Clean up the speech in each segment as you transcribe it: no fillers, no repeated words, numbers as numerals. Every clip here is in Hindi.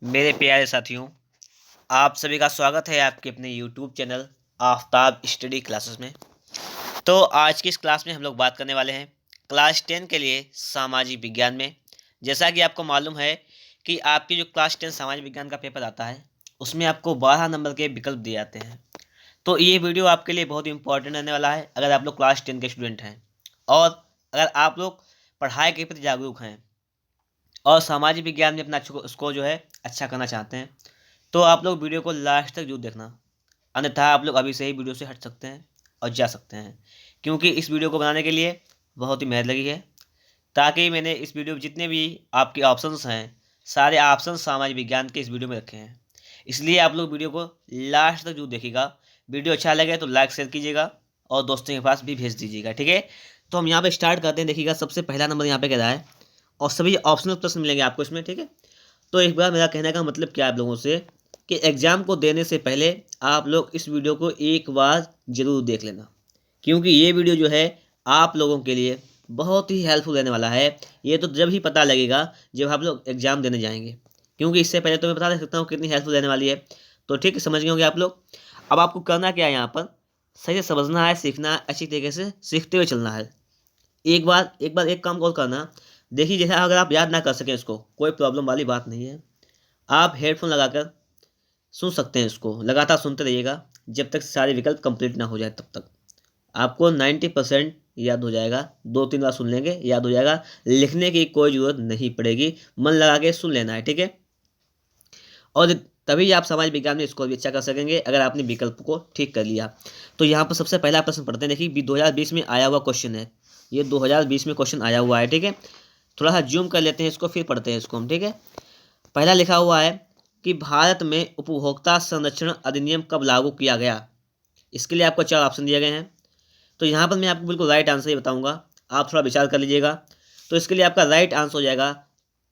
मेरे प्यारे साथियों, आप सभी का स्वागत है आपके अपने YouTube channel Aftab study classes में। तो आज की इस क्लास में हम लोग बात करने वाले हैं क्लास 10 के लिए सामाजिक विज्ञान में। जैसा कि आपको मालूम है कि आपकी जो क्लास 10 सामाजिक विज्ञान का पेपर आता है उसमें आपको 12 नंबर के विकल्प दिए जाते हैं। तो ये वीडियो आपके लिए बहुत इंपॉर्टेंट रहने वाला है अगर आप लोग क्लास 10 के स्टूडेंट हैं और अगर आप लोग पढ़ाई के प्रति जागरूक हैं और सामाजिक विज्ञान में अपना स्कोर जो है अच्छा करना चाहते हैं तो आप लोग वीडियो को लास्ट तक जरूर देखना। अन्यथा आप लोग अभी से ही वीडियो से हट सकते हैं और जा सकते हैं, क्योंकि इस वीडियो को बनाने के लिए बहुत ही मेहनत लगी है। ताकि मैंने इस वीडियो में जितने भी आपके ऑप्शंस हैं सारे ऑप्शंस सामाजिक विज्ञान के इस वीडियो में रखे हैं। इसलिए आप लोग वीडियो को लास्ट तक जरूर देखिएगा। वीडियो अच्छा लगे तो लाइक शेयर कीजिएगा और दोस्तों के पास भी भेज दीजिएगा, ठीक है। तो हम यहाँ पे स्टार्ट करते हैं। देखिएगा सबसे पहला नंबर यहाँ पे कह रहा है और सभी ऑप्शनल प्रश्न मिलेंगे आपको इसमें, ठीक है। तो एक बार मेरा कहने का मतलब क्या है आप लोगों से कि एग्ज़ाम को देने से पहले आप लोग इस वीडियो को एक बार ज़रूर देख लेना, क्योंकि ये वीडियो जो है आप लोगों के लिए बहुत ही हेल्पफुल रहने वाला है। ये तो जब ही पता लगेगा जब आप लोग एग्ज़ाम देने जाएंगे, क्योंकि इससे पहले तो मैं बता सकता हूँ कितनी हेल्पफुल रहने वाली है। तो ठीक है, समझ गए होंगे आप लोग। अब आपको करना क्या है, यहाँ पर सही से समझना है, सीखना है, अच्छी तरीके से सीखते हुए चलना है। एक बार एक काम और करना। देखिए, जैसे अगर आप याद ना कर सकें इसको, कोई प्रॉब्लम वाली बात नहीं है। आप हेडफोन लगाकर सुन सकते हैं, इसको लगातार सुनते रहिएगा जब तक सारे विकल्प कंप्लीट ना हो जाए। तब तक आपको 90% याद हो जाएगा। 2-3 बार सुन लेंगे, याद हो जाएगा। लिखने की कोई ज़रूरत नहीं पड़ेगी, मन लगा के सुन लेना है, ठीक है। और तभी आप समाज विज्ञान में स्कोर भी अच्छा कर सकेंगे अगर आपने विकल्प को ठीक कर लिया। तो यहाँ पर सबसे पहला प्रश्न पढ़ते हैं। देखिए 2020 में आया हुआ क्वेश्चन है, ये 2020 में क्वेश्चन आया हुआ है, ठीक है। थोड़ा सा जूम कर लेते हैं इसको, फिर पढ़ते हैं इसको हम, ठीक है। पहला लिखा हुआ है कि भारत में उपभोक्ता संरक्षण अधिनियम कब लागू किया गया। इसके लिए आपको 4 ऑप्शन दिए गए हैं। तो यहाँ पर मैं आपको बिल्कुल राइट आंसर ही बताऊंगा, आप थोड़ा विचार कर लीजिएगा। तो इसके लिए आपका राइट आंसर हो जाएगा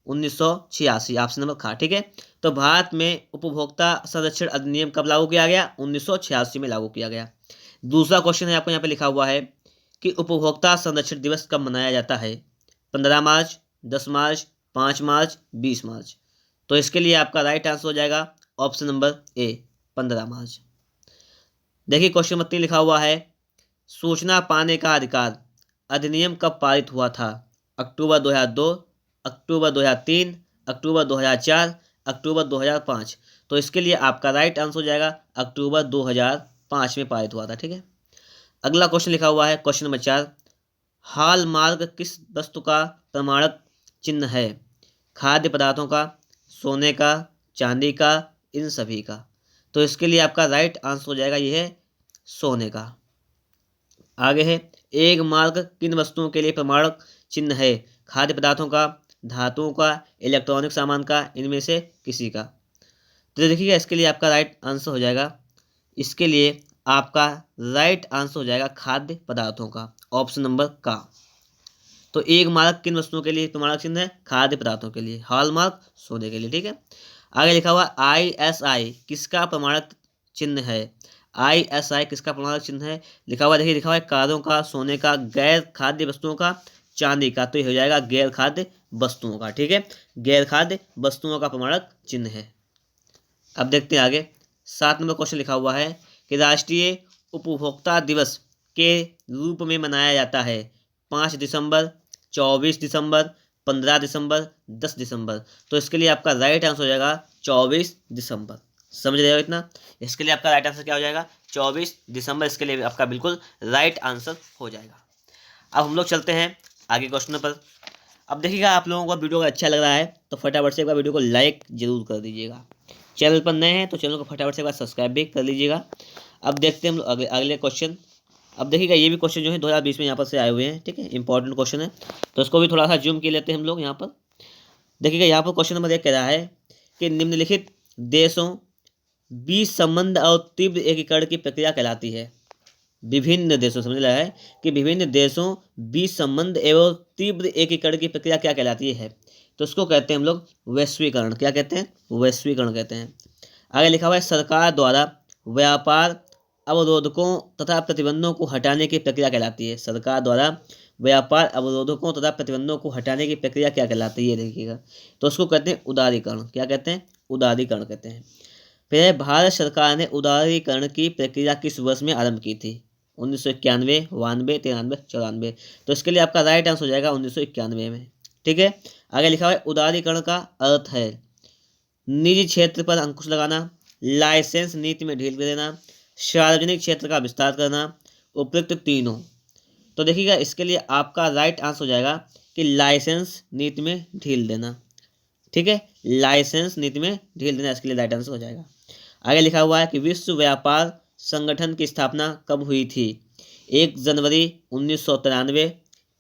1986, ऑप्शन नंबर खा, ठीक है। तो भारत में उपभोक्ता संरक्षण अधिनियम कब लागू किया गया? 1986 में लागू किया गया। दूसरा क्वेश्चन है, आपको यहाँ पे लिखा हुआ है कि उपभोक्ता संरक्षण दिवस कब मनाया जाता है? 15 मार्च, 10 मार्च, 5 मार्च, 20 मार्च। तो इसके लिए आपका राइट आंसर हो जाएगा ऑप्शन नंबर ए, 15 मार्च। देखिए क्वेश्चन नंबर 3 लिखा हुआ है, सूचना पाने का अधिकार अधिनियम कब पारित हुआ था? अक्टूबर 2002, अक्टूबर 2003, अक्टूबर 2004, अक्टूबर 2005। तो इसके लिए आपका राइट आंसर हो जाएगा अक्टूबर 2005 में पारित हुआ था, ठीक है। अगला क्वेश्चन लिखा हुआ है, क्वेश्चन नंबर 4, हॉलमार्क किस वस्तु का प्रमाणक चिन्ह है? खाद्य पदार्थों का, सोने का, चांदी का, इन सभी का। तो इसके लिए आपका राइट आंसर हो जाएगा ये है सोने का। आगे है, एक मार्क किन वस्तुओं के लिए प्रमाणक चिन्ह है? खाद्य पदार्थों का, धातुओं का, इलेक्ट्रॉनिक सामान का, इनमें से किसी का। तो देखिएगा इसके लिए आपका राइट आंसर हो जाएगा, इसके लिए आपका राइट आंसर हो जाएगा खाद्य पदार्थों का, ऑप्शन नंबर का। तो एक मार्क किन वस्तुओं के लिए प्रमाणक चिन्ह है? खाद्य पदार्थों के लिए, हॉलमार्क सोने के लिए, ठीक है। आगे लिखा हुआ ISI किसका प्रमाणक चिन्ह है? ISI किसका प्रमाणक चिन्ह है? लिखा हुआ, देखिए लिखा हुआ है कारों का, सोने का, गैर खाद्य वस्तुओं का, चांदी का। तो ये हो जाएगा गैर खाद्य वस्तुओं का, ठीक है। गैर खाद्य वस्तुओं का प्रमाणक चिन्ह है। अब देखते हैं आगे, 7 नंबर क्वेश्चन लिखा हुआ है कि राष्ट्रीय उपभोक्ता दिवस के रूप में मनाया जाता है 5 दिसंबर, 24 दिसंबर, 15 दिसंबर, 10 दिसंबर। तो इसके लिए आपका राइट आंसर हो जाएगा 24 दिसंबर। समझ रहे हो इतना? इसके लिए आपका राइट आंसर क्या हो जाएगा? 24 दिसंबर। इसके लिए आपका बिल्कुल राइट आंसर हो जाएगा। अब हम लोग चलते हैं आगे क्वेश्चन पर। अब देखिएगा, आप लोगों को वीडियो अच्छा लग रहा है तो फटाफट से एक बार वीडियो को लाइक जरूर कर दीजिएगा। चैनल पर नए हैं तो चैनल को फटाफट से एक बार सब्सक्राइब भी कर लीजिएगा। अब देखते हैं हम लोग अगले क्वेश्चन। अब देखिएगा ये भी क्वेश्चन जो है 2020 में यहाँ पर से आए हुए हैं, ठीक है। इंपॉर्टेंट क्वेश्चन है, तो इसको भी थोड़ा सा जूम कर लेते हैं हम लोग यहाँ पर। देखिएगा यहाँ पर क्वेश्चन नंबर 1 कह रहा है कि निम्नलिखित देशों बीच संबंध और तीव्र एकीकरण की प्रक्रिया कहलाती है। विभिन्न देशों, समझ रहा है कि विभिन्न देशों बीच संबंध एवं तीव्र एकीकरण की प्रक्रिया क्या कहलाती है? तो उसको कहते हैं हम लोग वैश्वीकरण। क्या कहते हैं? वैश्वीकरण कहते हैं। आगे लिखा हुआ है, सरकार द्वारा व्यापार अवरोधकों तथा प्रतिबंधों को हटाने की प्रक्रिया कहलाती है। सरकार द्वारा व्यापार अवरोधकों तथा प्रतिबंधों को हटाने की प्रक्रिया क्या कहलाती है, ये देखिएगा। तो उसको कहते हैं उदारीकरण। क्या कहते हैं? उदारीकरण कहते हैं। फिर भारत सरकार ने उदारीकरण की प्रक्रिया किस वर्ष में आरंभ की थी? 1991, 92, 93, 94। तो इसके लिए आपका राइट आंसर हो जाएगा 1991 में। ठीक है। आगे लिखा हुआ है उदारीकरण का अर्थ है निजी क्षेत्र पर अंकुश लगाना, लाइसेंस नीति में ढील देना, सार्वजनिक क्षेत्र का विस्तार करना, उपयुक्त तीनों। तो देखिएगा इसके लिए आपका राइट आंसर हो जाएगा कि लाइसेंस नीति में ढील देना। ठीक है, लाइसेंस नीति में ढील देना इसके लिए राइट आंसर हो जाएगा। आगे लिखा हुआ है कि विश्व व्यापार संगठन की स्थापना कब हुई थी? 1 जनवरी 1993,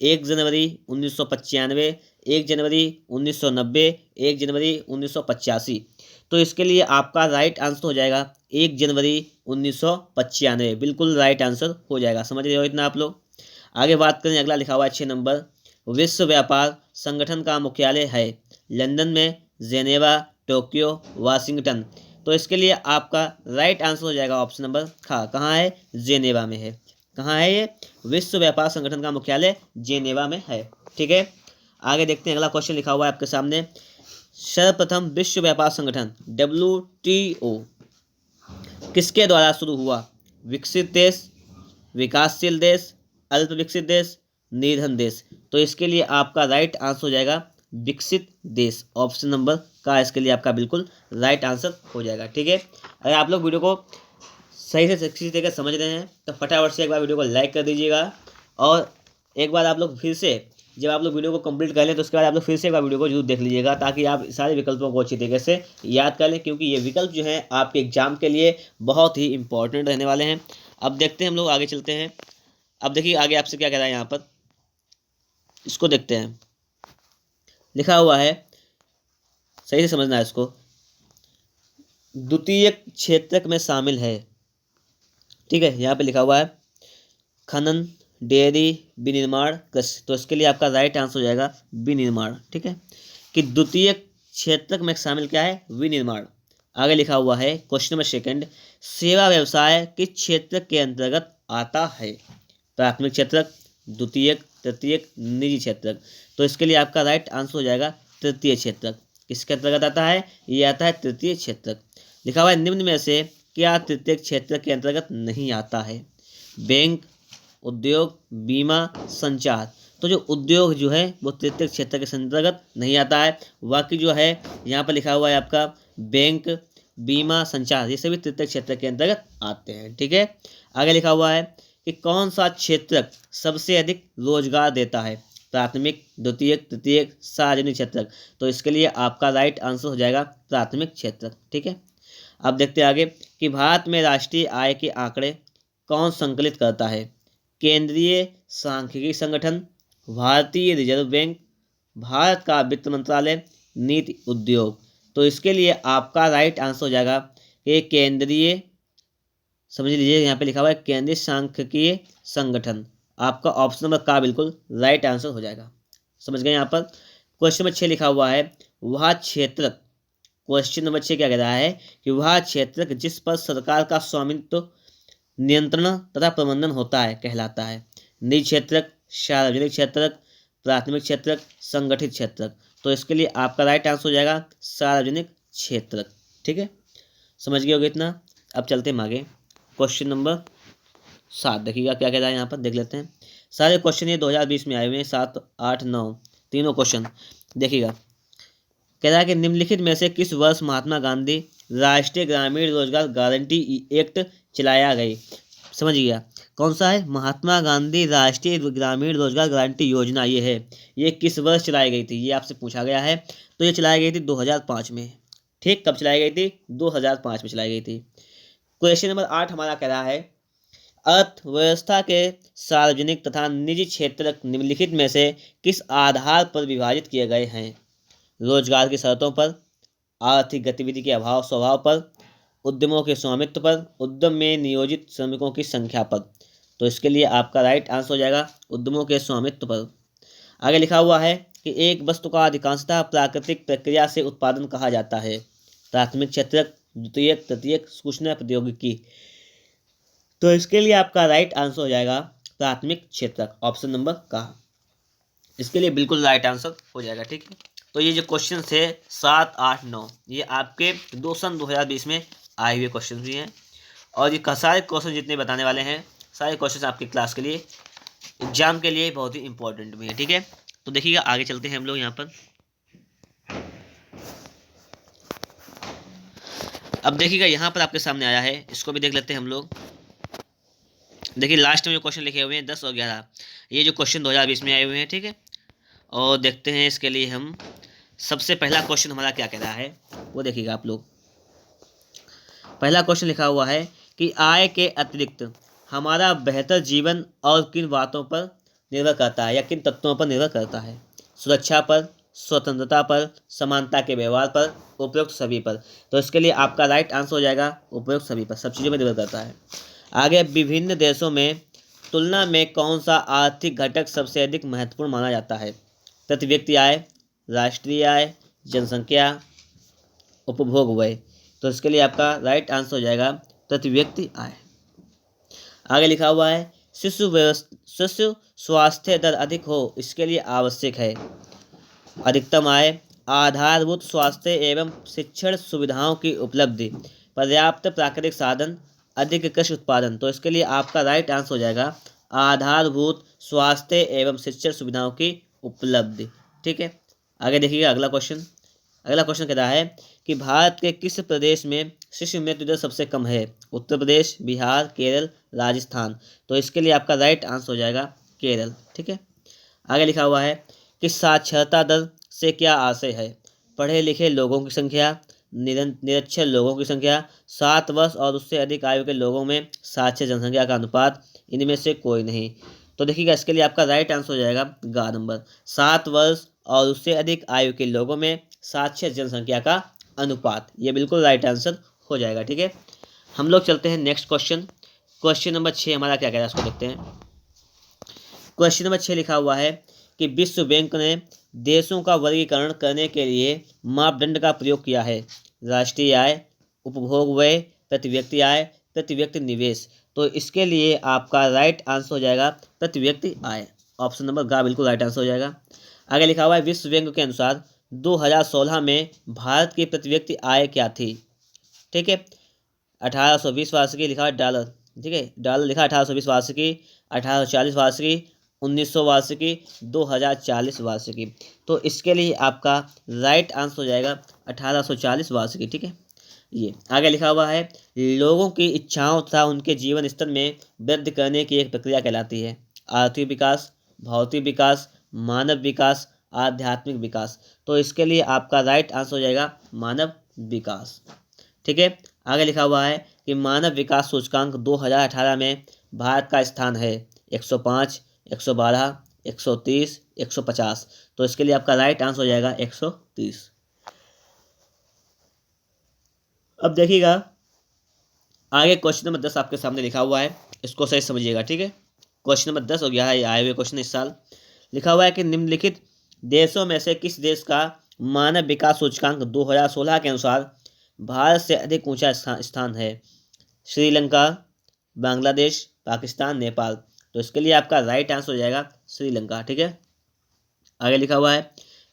1 जनवरी 1995, 1 जनवरी 1990, 1 जनवरी 1985। तो इसके लिए आपका राइट आंसर हो जाएगा 1 जनवरी 1995। बिल्कुल राइट आंसर हो जाएगा। समझ रहे हो इतना आप लोग। आगे बात करें, अगला लिखा हुआ है 6 नंबर। विश्व व्यापार संगठन का मुख्यालय है लंदन में, जेनेवा, टोक्यो, वाशिंगटन। तो इसके लिए आपका राइट आंसर हो जाएगा ऑप्शन नंबर खा। कहाँ है? जेनेवा में है। कहाँ है ये? विश्व व्यापार संगठन का मुख्यालय जेनेवा में है। ठीक है। आगे देखते हैं, अगला क्वेश्चन लिखा हुआ है आपके सामने। सर्वप्रथम विश्व व्यापार संगठन WTO किसके द्वारा शुरू हुआ? विकसित देश, विकासशील देश, अल्प विकसित देश, निर्धन देश। तो इसके लिए आपका राइट आंसर हो जाएगा विकसित देश। ऑप्शन नंबर का इसके लिए आपका बिल्कुल राइट आंसर हो जाएगा। ठीक है। अगर आप लोग वीडियो को सही से अच्छी तरीके से समझ रहे हैं तो फटाफट से एक बार वीडियो को लाइक कर दीजिएगा, और एक बार आप लोग फिर से, जब आप लोग वीडियो को कंप्लीट कर लें तो उसके बाद आप लोग फिर से एक बार वीडियो को जरूर देख लीजिएगा, ताकि आप सारे विकल्पों को अच्छी तरीके से याद कर लें, क्योंकि ये विकल्प जो हैं आपके एग्जाम के लिए बहुत ही इंपॉर्टेंट रहने वाले हैं। अब देखते हैं, हम लोग आगे चलते हैं। अब देखिए आगे आपसे क्या कह रहा है यहाँ पर, इसको देखते हैं। लिखा हुआ है, सही से समझना है इसको। द्वितीय क्षेत्रक में शामिल है। ठीक है, यहाँ पे लिखा हुआ है खनन, डेयरी, विनिर्माण, कृषि। तो इसके लिए आपका राइट आंसर हो जाएगा विनिर्माण। ठीक है, कि द्वितीय क्षेत्रक में शामिल क्या है? विनिर्माण। आगे लिखा हुआ है क्वेश्चन नंबर 2, सेवा व्यवसाय किस क्षेत्र के अंतर्गत आता है? प्राथमिक क्षेत्रक, द्वितीयक, तृतीयक, निजी क्षेत्रक। तो इसके लिए आपका राइट आंसर हो जाएगा तृतीय क्षेत्रक। किसके अंतर्गत आता है? ये आता है तृतीय क्षेत्रक। लिखा हुआ है निम्न में से क्या तृतीय क्षेत्र के अंतर्गत नहीं आता है? बैंक, उद्योग, बीमा, संचार। तो जो उद्योग जो है वो तृतीय क्षेत्र के अंतर्गत नहीं आता है। बाकी जो है यहाँ पर लिखा हुआ है आपका बैंक, बीमा, संचार, ये सभी तृतीय क्षेत्र के अंतर्गत आते हैं। ठीक है। आगे लिखा हुआ है कि कौन सा क्षेत्रक सबसे अधिक रोजगार देता है? प्राथमिक, द्वितीयक, तृतीयक, सार्वजनिक क्षेत्रक। तो इसके लिए आपका राइट आंसर हो जाएगा प्राथमिक क्षेत्रक। ठीक है। अब देखते हैं आगे कि भारत में राष्ट्रीय आय के आंकड़े कौन संकलित करता है? केंद्रीय सांख्यिकी संगठन, भारतीय रिजर्व बैंक, भारत का वित्त मंत्रालय, नीति उद्योग। तो इसके लिए आपका राइट आंसर हो जाएगा कि केंद्रीय, समझ लीजिए यहाँ पे लिखा हुआ है केंद्रीय सांख्यिकीय संगठन। आपका ऑप्शन नंबर का बिल्कुल राइट आंसर हो जाएगा। समझ गए। यहाँ पर क्वेश्चन नंबर 6 लिखा हुआ है वह क्षेत्र, क्वेश्चन नंबर 6 क्या कह रहा है कि वह क्षेत्र जिस पर सरकार का स्वामित्व, नियंत्रण तथा प्रबंधन होता है कहलाता है? निजी क्षेत्रक, सार्वजनिक क्षेत्रक, प्राथमिक क्षेत्रक, संगठित क्षेत्रक। तो इसके लिए आपका राइट आंसर हो जाएगा सार्वजनिक क्षेत्रक। ठीक है, समझ गए होगे इतना। अब चलते हैं आगे क्वेश्चन नंबर 7। देखिएगा क्या कह रहा है यहाँ पर, देख लेते हैं। सारे क्वेश्चन ये 2020 में आए हुए हैं, 7, 8, 9 तीनों क्वेश्चन। देखिएगा कह रहा है कि निम्नलिखित में से किस वर्ष महात्मा गांधी राष्ट्रीय ग्रामीण रोजगार गारंटी एक्ट चलाया गई? समझ गया कौन सा है? महात्मा गांधी राष्ट्रीय ग्रामीण रोजगार गारंटी योजना ये है। ये किस वर्ष चलाई गई थी, ये आपसे पूछा गया है। तो ये चलाई गई थी 2005 में। ठीक, कब चलाई गई थी? 2005 में चलाई गई थी। क्वेश्चन नंबर 8 हमारा कह रहा है अर्थव्यवस्था के सार्वजनिक तथा निजी क्षेत्र निम्नलिखित में से किस आधार पर विभाजित किए गए हैं? रोजगार की शर्तों पर, आर्थिक गतिविधि के अभाव स्वभाव पर, उद्यमों के स्वामित्व पर, उद्यम में नियोजित श्रमिकों की संख्या पर। तो इसके लिए आपका राइट आंसर हो जाएगा उद्यमों के स्वामित्व पर। आगे लिखा हुआ है कि एक वस्तु का अधिकांशतः प्राकृतिक प्रक्रिया से उत्पादन कहा जाता है? प्राथमिक क्षेत्रक, द्वितीयक, तृतीयक, सूचना प्रौद्योगिकी। तो इसके लिए आपका राइट आंसर हो जाएगा प्राथमिक क्षेत्रक। ऑप्शन नंबर का इसके लिए बिल्कुल राइट आंसर हो जाएगा। ठीक है, तो ये जो क्वेश्चन थे 7, 8, 9 ये आपके सन 2020 में आए हुए क्वेश्चन भी हैं, और ये सारे क्वेश्चन जितने बताने वाले हैं सारे क्वेश्चन आपकी क्लास के लिए एग्जाम के लिए बहुत ही इंपॉर्टेंट भी है। ठीक है, तो देखिएगा आगे चलते हैं हम लोग यहाँ पर। अब देखिएगा यहाँ पर आपके सामने आया है, इसको भी देख लेते हैं हम लोग। देखिए लास्ट में जो क्वेश्चन लिखे हुए हैं 10 और 11 ये जो क्वेश्चन 2020 में आए हुए हैं। ठीक है, और देखते हैं इसके लिए हम सबसे पहला क्वेश्चन हमारा क्या कह रहा है वो देखिएगा आप लोग। पहला क्वेश्चन लिखा हुआ है कि आय के अतिरिक्त हमारा बेहतर जीवन और किन बातों पर निर्भर करता है या किन तत्वों पर निर्भर करता है। सुरक्षा पर, स्वतंत्रता पर, समानता के व्यवहार पर, उपयुक्त सभी पर। तो इसके लिए आपका राइट आंसर हो जाएगा उपयुक्त सभी पर, सब चीज़ों में निर्भर करता है। आगे विभिन्न देशों में तुलना में कौन सा आर्थिक घटक सबसे अधिक महत्वपूर्ण माना जाता है। प्रति व्यक्ति आय, राष्ट्रीय आय, जनसंख्या, उपभोग व्यय। तो इसके लिए आपका राइट आंसर हो जाएगा प्रति व्यक्ति आय। आगे लिखा हुआ है शिशु स्वास्थ्य दर अधिक हो इसके लिए आवश्यक है अधिकतम आय, आधारभूत स्वास्थ्य एवं शिक्षण सुविधाओं की उपलब्धि, पर्याप्त प्राकृतिक साधन, अधिक कृषि उत्पादन। तो इसके लिए आपका राइट आंसर हो जाएगा आधारभूत स्वास्थ्य एवं शिक्षण सुविधाओं की उपलब्धि। ठीक है, आगे देखिएगा अगला क्वेश्चन। अगला क्वेश्चन कह रहा है कि भारत के किस प्रदेश में शिशु मृत्यु दर सबसे कम है। उत्तर प्रदेश, बिहार, केरल, राजस्थान। तो इसके लिए आपका राइट आंसर हो जाएगा केरल। ठीक है, आगे लिखा हुआ है कि साक्षरता दर से क्या आशय है। पढ़े लिखे लोगों की संख्या, निरक्षर लोगों की संख्या, 7 वर्ष और उससे अधिक आयु के लोगों में साक्षर जनसंख्या का अनुपात, इनमें से कोई नहीं। तो देखिएगा इसके लिए आपका राइट आंसर हो जाएगा ग नंबर, 7 वर्ष और उससे अधिक आयु के लोगों में साक्षर जनसंख्या का अनुपात, ये बिल्कुल राइट आंसर हो जाएगा। ठीक है, हम लोग चलते हैं नेक्स्ट क्वेश्चन। क्वेश्चन नंबर 6 हमारा क्या कह रहा है उसको देखते हैं। क्वेश्चन नंबर 6 लिखा हुआ है कि विश्व बैंक ने देशों का वर्गीकरण करने के लिए मापदंड का प्रयोग किया है। राष्ट्रीय आय, उपभोग व्यय, प्रति व्यक्ति आय, प्रति व्यक्ति निवेश। तो इसके लिए आपका राइट आंसर हो जाएगा प्रति व्यक्ति आय, ऑप्शन नंबर ग बिल्कुल राइट आंसर हो जाएगा। आगे लिखा हुआ है विश्व बैंक के अनुसार 2016 में भारत की प्रति व्यक्ति आय क्या थी। ठीक है, 1820 वार्षिकी लिखा है डॉलर। ठीक है, डॉलर लिखा 1820 वार्षिकी, 1840 वार्षिकी, 1900 वार्षिकी, 2040 वार्षिकी। तो इसके लिए आपका राइट आंसर हो जाएगा 1840 वार्षिकी। ठीक है, ये आगे लिखा हुआ है लोगों की इच्छाओं तथा उनके जीवन स्तर में वृद्धि करने की एक प्रक्रिया कहलाती है। आर्थिक विकास, भौतिक विकास, मानव विकास, आध्यात्मिक विकास। तो इसके लिए आपका राइट आंसर हो जाएगा मानव विकास। ठीक है, आगे लिखा हुआ है कि मानव विकास सूचकांक 2018 में भारत का स्थान है 105, 112, 130, 150। तो इसके लिए आपका राइट आंसर हो जाएगा 130। अब देखिएगा आगे क्वेश्चन नंबर 10 आपके सामने लिखा हुआ है, इसको सही समझिएगा। ठीक है, क्वेश्चन नंबर 10 हो गया है, आए हुए क्वेश्चन इस साल। लिखा हुआ है कि निम्नलिखित देशों में से किस देश का मानव विकास सूचकांक 2016 के अनुसार भारत से अधिक ऊंचा स्थान है। श्रीलंका, बांग्लादेश, पाकिस्तान, नेपाल। तो इसके लिए आपका राइट आंसर हो जाएगा श्रीलंका। ठीक है, आगे लिखा हुआ है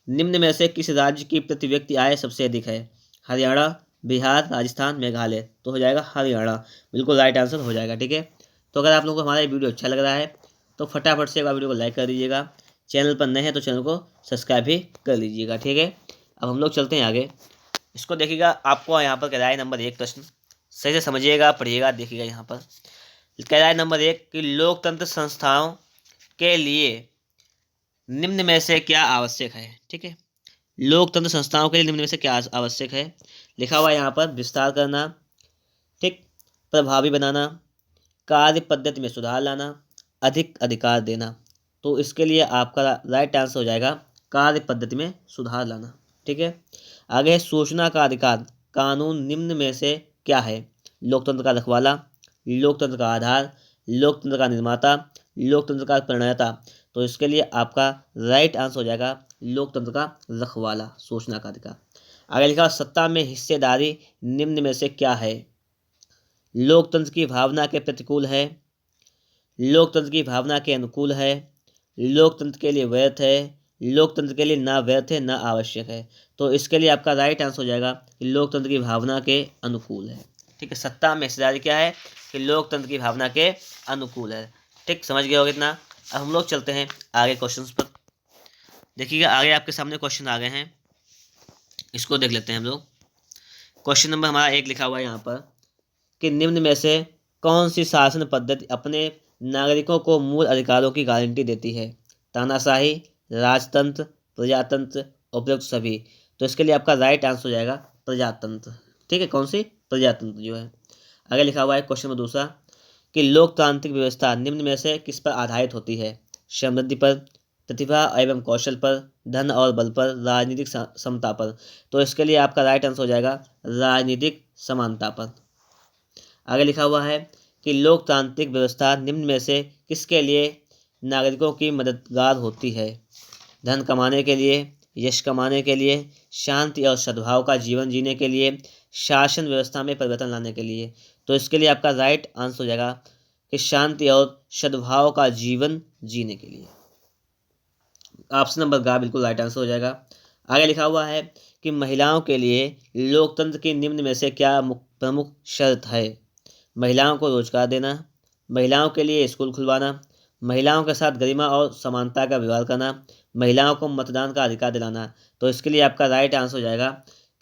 निम्न में से किस राज्य की प्रति व्यक्ति आय सबसे अधिक है। हरियाणा, बिहार, राजस्थान, मेघालय। तो हो जाएगा हरियाणा, बिल्कुल राइट आंसर हो जाएगा। ठीक है, तो अगर आप लोगों को हमारा वीडियो अच्छा लग रहा है तो फटाफट से एक बार वीडियो को लाइक कर दीजिएगा, चैनल पर नए हैं तो चैनल को सब्सक्राइब भी कर लीजिएगा। ठीक है, अब हम लोग चलते हैं आगे। इसको देखिएगा, आपको यहाँ पर कह रहा है नंबर 1 प्रश्न, सही से समझिएगा, पढ़िएगा, देखिएगा। यहाँ पर कह रहा है नंबर 1 कि लोकतंत्र संस्थाओं के लिए निम्न में से क्या आवश्यक है। ठीक है, लोकतंत्र संस्थाओं के लिए निम्न में से क्या आवश्यक है। लिखा हुआ है यहाँ पर विस्तार करना, ठीक, प्रभावी बनाना, कार्य पद्धति में सुधार लाना, अधिक अधिकार देना। तो इसके लिए आपका राइट आंसर हो जाएगा कार्य पद्धति में सुधार लाना। ठीक है, आगे सूचना का अधिकार कानून निम्न में से क्या है। लोकतंत्र का रखवाला, लोकतंत्र का आधार, लोकतंत्र का निर्माता, लोकतंत्र का प्रणेता। तो इसके लिए आपका राइट आंसर हो जाएगा लोकतंत्र का रखवाला, सूचना का अधिकार। आगे लिखा सत्ता में हिस्सेदारी निम्न में से क्या है। लोकतंत्र की भावना के प्रतिकूल है, लोकतंत्र की भावना के अनुकूल है, लोकतंत्र के लिए व्यर्थ है, लोकतंत्र के लिए ना व्यर्थ है ना आवश्यक है। तो इसके लिए आपका राइट आंसर हो जाएगा कि लोकतंत्र की भावना के अनुकूल है। ठीक है, सत्ता में हिस्सेदारी क्या है कि लोकतंत्र की भावना के अनुकूल है। ठीक, समझ गए हो कितना। अब हम लोग चलते हैं आगे क्वेश्चंस पर। देखिएगा आगे आपके सामने क्वेश्चन आ गए हैं, इसको देख लेते हैं हम लोग। क्वेश्चन नंबर हमारा 1 लिखा हुआ है यहाँ पर कि निम्न में से कौन सी शासन पद्धति अपने नागरिकों को मूल अधिकारों की गारंटी देती है? तानाशाही, राजतंत्र, प्रजातंत्र, उपयुक्त सभी। तो इसके लिए आपका राइट आंसर हो जाएगा प्रजातंत्र। ठीक है, कौन सी? प्रजातंत्र जो है। आगे लिखा हुआ है क्वेश्चन नंबर 2 कि लोकतांत्रिक व्यवस्था निम्न में से किस पर आधारित होती है? समृद्धि पर, प्रतिभा एवं कौशल पर, धन और बल पर, राजनीतिक समता पर। तो इसके लिए आपका राइट आंसर हो जाएगा राजनीतिक समानता पर। आगे लिखा हुआ है कि लोकतांत्रिक व्यवस्था निम्न में से किसके लिए नागरिकों की मददगार होती है? धन कमाने के लिए, यश कमाने के लिए, शांति और सद्भाव का जीवन जीने के लिए, शासन व्यवस्था में परिवर्तन लाने के लिए। तो इसके लिए आपका राइट आंसर हो जाएगा कि शांति और सद्भाव का जीवन जीने के लिए। ऑप्शन नंबर गा बिल्कुल राइट आंसर हो जाएगा। आगे लिखा हुआ है कि महिलाओं के लिए लोकतंत्र की निम्न में से क्या प्रमुख शर्त है? महिलाओं को रोजगार देना, महिलाओं के लिए स्कूल खुलवाना, महिलाओं के साथ गरिमा और समानता का व्यवहार करना, महिलाओं को मतदान का अधिकार दिलाना। तो इसके लिए आपका राइट आंसर हो जाएगा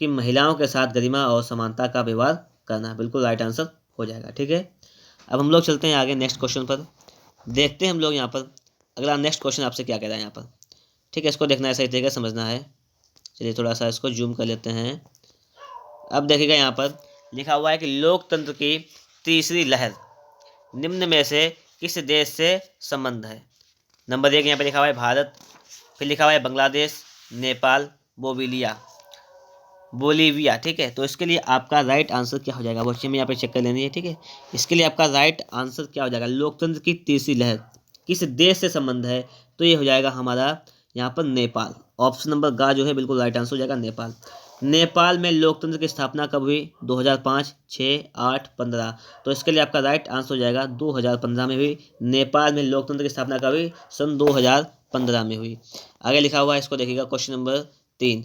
कि महिलाओं के साथ गरिमा और समानता का व्यवहार करना। बिल्कुल राइट आंसर हो जाएगा। ठीक है, अब हम लोग चलते हैं आगे नेक्स्ट क्वेश्चन पर। देखते हैं हम लोग यहाँ पर अगला नेक्स्ट क्वेश्चन आपसे क्या कह रहा है यहाँ पर। ठीक है, इसको देखना है, सही तरीके समझना है। चलिए थोड़ा सा इसको जूम कर लेते हैं। अब देखिएगा यहाँ पर लिखा हुआ है कि लोकतंत्र की तीसरी लहर निम्न में से किस देश से संबंध है? नंबर 1 यहाँ पे लिखा हुआ है भारत, फिर लिखा हुआ है बांग्लादेश, नेपाल, बोलीविया। ठीक है, तो इसके लिए आपका राइट आंसर क्या हो जाएगा वो हमें यहाँ पे चेक कर लेनी है। ठीक है, इसके लिए आपका राइट आंसर क्या हो जाएगा? लोकतंत्र की तीसरी लहर किस देश से संबंध है? तो ये हो जाएगा हमारा यहाँ पर नेपाल। ऑप्शन नंबर गा जो है बिल्कुल राइट आंसर हो जाएगा नेपाल। नेपाल में लोकतंत्र की स्थापना कब हुई? 2005, 6, 8, 15। तो इसके लिए आपका राइट आंसर हो जाएगा 2015 में हुई। नेपाल में लोकतंत्र की स्थापना कब हुई? सन 2015 में हुई। आगे लिखा हुआ है, इसको देखिएगा क्वेश्चन नंबर 3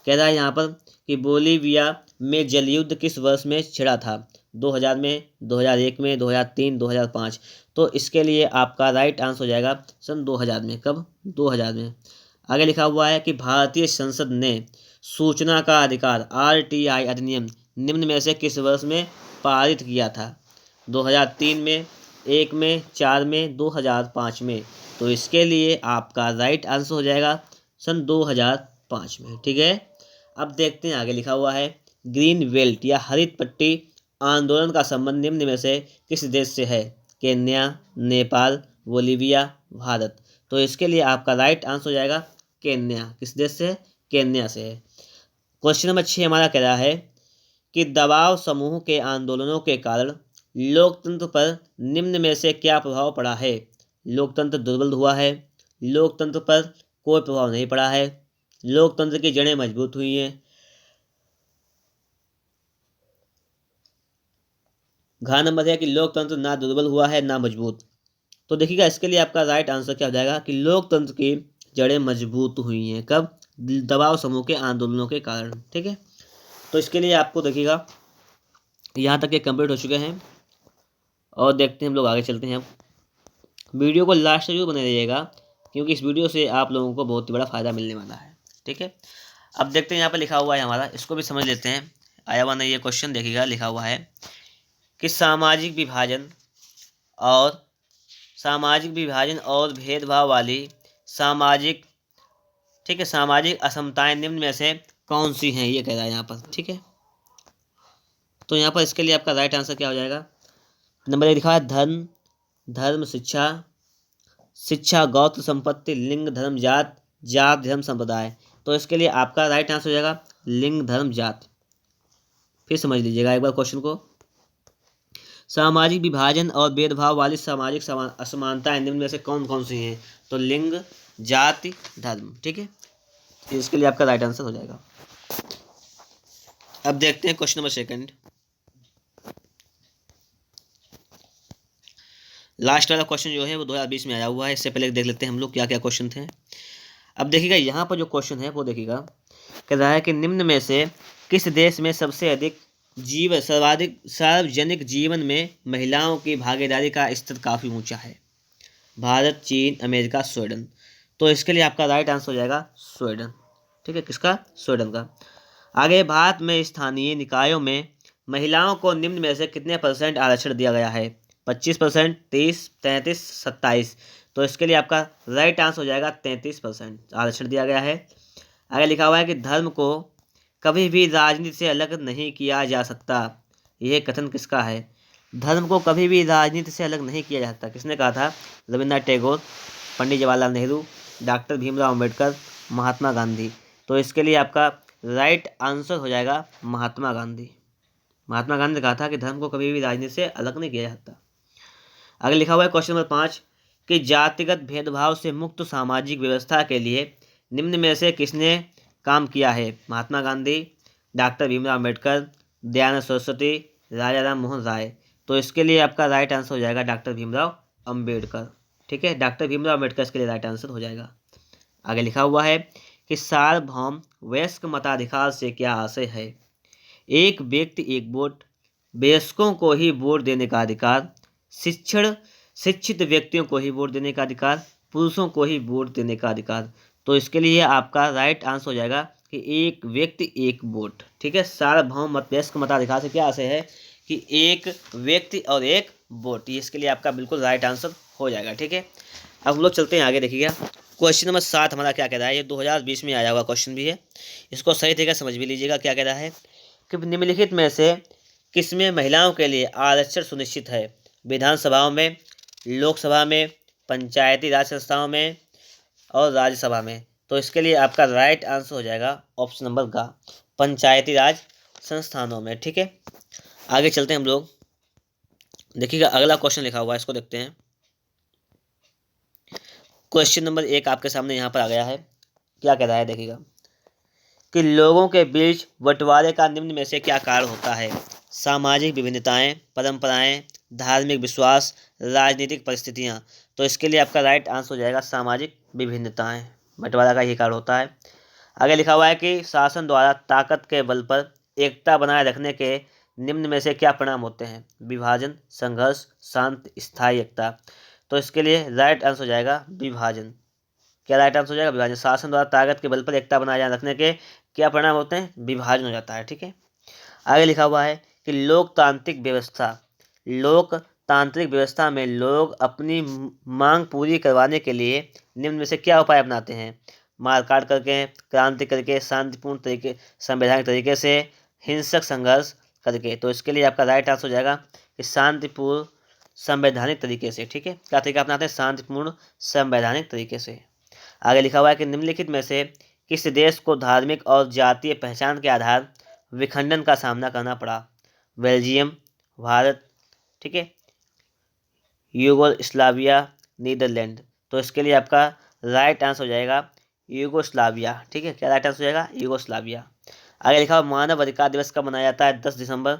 कह रहा है यहाँ पर कि बोलीविया में जल युद्ध किस वर्ष में छिड़ा था? 2000 में, 2001 में, 2003, 2005। तो इसके लिए आपका राइट आंसर हो जाएगा सन 2000 में। कब? 2000 में। आगे लिखा हुआ है कि भारतीय संसद ने सूचना का अधिकार RTI अधिनियम निम्न में से किस वर्ष में पारित किया था? 2003 में, 1 में, 4 में, 2005 में। तो इसके लिए आपका राइट आंसर हो जाएगा सन 2005 में। ठीक है, अब देखते हैं आगे लिखा हुआ है ग्रीन बेल्ट या हरित पट्टी आंदोलन का संबंध निम्न में से किस देश से है? Kenya, Nepal, Bolivia, Bharat. तो इसके लिए आपका राइट आंसर हो जाएगा केन्या। किस देश से? केन्या से है। क्वेश्चन नंबर 6 हमारा कह रहा है कि दबाव समूह के आंदोलनों के कारण लोकतंत्र पर निम्न में से क्या प्रभाव पड़ा है? लोकतंत्र दुर्बल हुआ है, लोकतंत्र पर कोई प्रभाव नहीं पड़ा है, लोकतंत्र की जड़ें मजबूत हुई हैं, घ नंबर है कि लोकतंत्र ना दुर्बल हुआ है ना मजबूत। तो देखिएगा इसके लिए आपका राइट आंसर क्या हो जाएगा कि लोकतंत्र की जड़ें मजबूत हुई हैं। कब? दबाव समूह के आंदोलनों के कारण। ठीक है, तो इसके लिए आपको देखिएगा यहाँ तक के कंप्लीट हो चुके हैं और देखते हैं हम लोग आगे चलते हैं। अब वीडियो को लास्ट तक जरूर बने रहिएगा क्योंकि इस वीडियो से आप लोगों को बहुत ही बड़ा फ़ायदा मिलने वाला है। ठीक है, अब देखते हैं यहाँ पर लिखा हुआ है हमारा, इसको भी समझ लेते हैं। आया हुआ नहीं ये क्वेश्चन, देखिएगा लिखा हुआ है कि सामाजिक विभाजन और भेदभाव वाली सामाजिक ठीक है सामाजिक असमताएं निम्न में से कौन सी हैं? ये कह रहा है यहाँ पर। ठीक है, तो यहाँ पर इसके लिए आपका राइट आंसर क्या हो जाएगा? नंबर 1 लिखा है धन, धर्म, शिक्षा, गौत्र संपत्ति, लिंग, धर्म, जात, धर्म, संप्रदाय। तो इसके लिए आपका राइट आंसर हो जाएगा लिंग, धर्म, जात। फिर समझ लीजिएगा एक बार क्वेश्चन को। सामाजिक विभाजन और भेदभाव वाली सामाजिक असमानताएं निम्न में से कौन कौन सी हैं? तो लिंग, जाति, धर्म। ठीक है, इसके लिए आपका राइट आंसर हो जाएगा। अब देखते हैं क्वेश्चन नंबर 2 लास्ट वाला क्वेश्चन जो है वो 2020 में आया हुआ है। इससे पहले देख लेते हैं हम लोग क्या क्या क्वेश्चन थे। अब देखिएगा यहाँ पर जो क्वेश्चन है वो देखिएगा, कह रहा है कि निम्न में से किस देश में सबसे अधिक सर्वाधिक सार्वजनिक जीवन में महिलाओं की भागीदारी का स्तर काफ़ी ऊंचा है? भारत, चीन, अमेरिका, स्वीडन। तो इसके लिए आपका राइट आंसर हो जाएगा स्वीडन। ठीक है, किसका? स्वीडन का। आगे, भारत में स्थानीय निकायों में महिलाओं को निम्न में से कितने % आरक्षण दिया गया है? 25%, 30, 33, 27। तो इसके लिए आपका राइट आंसर हो जाएगा 33% आरक्षण दिया गया है। आगे लिखा हुआ है कि धर्म को कभी भी राजनीति से अलग नहीं किया जा सकता। यह कथन किसका है? धर्म को कभी भी राजनीति से अलग नहीं किया जा सकता, किसने कहा था? रविन्द्रनाथ टैगोर, पंडित जवाहरलाल नेहरू, डॉक्टर भीमराव अम्बेडकर, महात्मा गांधी। तो इसके लिए आपका राइट आंसर हो जाएगा महात्मा गांधी। महात्मा गांधी ने कहा था कि धर्म को कभी भी राजनीति से अलग नहीं किया जा सकता। आगे लिखा हुआ है क्वेश्चन नंबर 5 कि जातिगत भेदभाव से मुक्त सामाजिक व्यवस्था के लिए निम्न में से किसने काम किया है? महात्मा गांधी, डॉक्टर भीमराव अम्बेडकर, दयानंद सरस्वती, राजा राम मोहन राय। तो इसके लिए आपका राइट आंसर हो जाएगा डॉक्टर भीमराव अम्बेडकर। ठीक है, डॉक्टर भीमराव अम्बेडकर इसके लिए राइट आंसर हो जाएगा। आगे लिखा हुआ है कि सार्वभौम वयस्क मताधिकार से क्या आशय है? एक व्यक्ति एक वोट, वयस्कों को ही वोट देने का अधिकार, शिक्षित व्यक्तियों को ही वोट देने का अधिकार, पुरुषों को ही वोट देने का अधिकार। तो इसके लिए आपका राइट आंसर हो जाएगा कि एक व्यक्ति एक वोट। ठीक है, सार्वभौम वयस्क मताधिकार से क्या आशय है कि एक व्यक्ति और एक वोट। ये इसके लिए आपका बिल्कुल राइट आंसर हो जाएगा। ठीक है, अब हम लोग चलते हैं आगे। देखिएगा क्वेश्चन नंबर 7 हमारा क्या कह रहा है। ये 2020 में आया हुआ क्वेश्चन भी है, इसको सही तरीके से समझ भी लीजिएगा। क्या कह रहा है कि निम्नलिखित में से किसमें महिलाओं के लिए आरक्षण सुनिश्चित है? विधानसभाओं में, लोकसभा में, पंचायती राज संस्थाओं में और राज्यसभा में। तो इसके लिए आपका राइट आंसर हो जाएगा ऑप्शन नंबर का, पंचायती राज संस्थानों में। ठीक है, आगे चलते हैं हम लोग। देखिएगा अगला क्वेश्चन लिखा हुआ है, इसको देखते हैं। क्वेश्चन नंबर 1 आपके सामने यहाँ पर आ गया है। क्या कह रहा है देखिएगा कि लोगों के बीच बंटवारे का निम्न में से क्या कारण होता है? सामाजिक विभिन्नताएं, परंपराएं, धार्मिक विश्वास, राजनीतिक परिस्थितियां। तो इसके लिए आपका राइट आंसर हो जाएगा सामाजिक विभिन्नताएं। बंटवारा का यही कारण होता है। आगे लिखा हुआ है कि शासन द्वारा ताकत के बल पर एकता बनाए रखने के निम्न में से क्या परिणाम होते हैं? विभाजन, संघर्ष, शांति, स्थायी एकता। तो इसके लिए राइट आंसर हो जाएगा विभाजन। क्या राइट आंसर हो जाएगा? विभाजन। शासन द्वारा ताकत के बल पर एकता बनाए रखने के क्या परिणाम होते हैं? विभाजन हो जाता है। ठीक है, आगे लिखा हुआ है कि लोकतांत्रिक व्यवस्था में लोग अपनी मांग पूरी करवाने के लिए निम्न में से क्या उपाय अपनाते हैं? मारकाट करके, क्रांति करके, शांतिपूर्ण तरीके, संवैधानिक तरीके से, हिंसक संघर्ष करके। तो इसके लिए आपका राइट आंसर हो जाएगा कि शांतिपूर्ण संवैधानिक तरीके से। ठीक है, क्या तरीका अपनाते हैं? शांतिपूर्ण संवैधानिक तरीके से। आगे लिखा हुआ है कि निम्नलिखित में से किस देश को धार्मिक और जातीय पहचान के आधार विखंडन का सामना करना पड़ा? बेल्जियम, भारत, ठीक है, यूगोस्लाविया, नीदरलैंड। तो इसके लिए आपका राइट आंसर हो जाएगा यूगोस्लाविया। ठीक है, क्या राइट आंसर हो जाएगा? यूगोस्लाविया। आगे लिखा हुआ मानव अधिकार दिवस कब मनाया जाता है? 10 दिसंबर,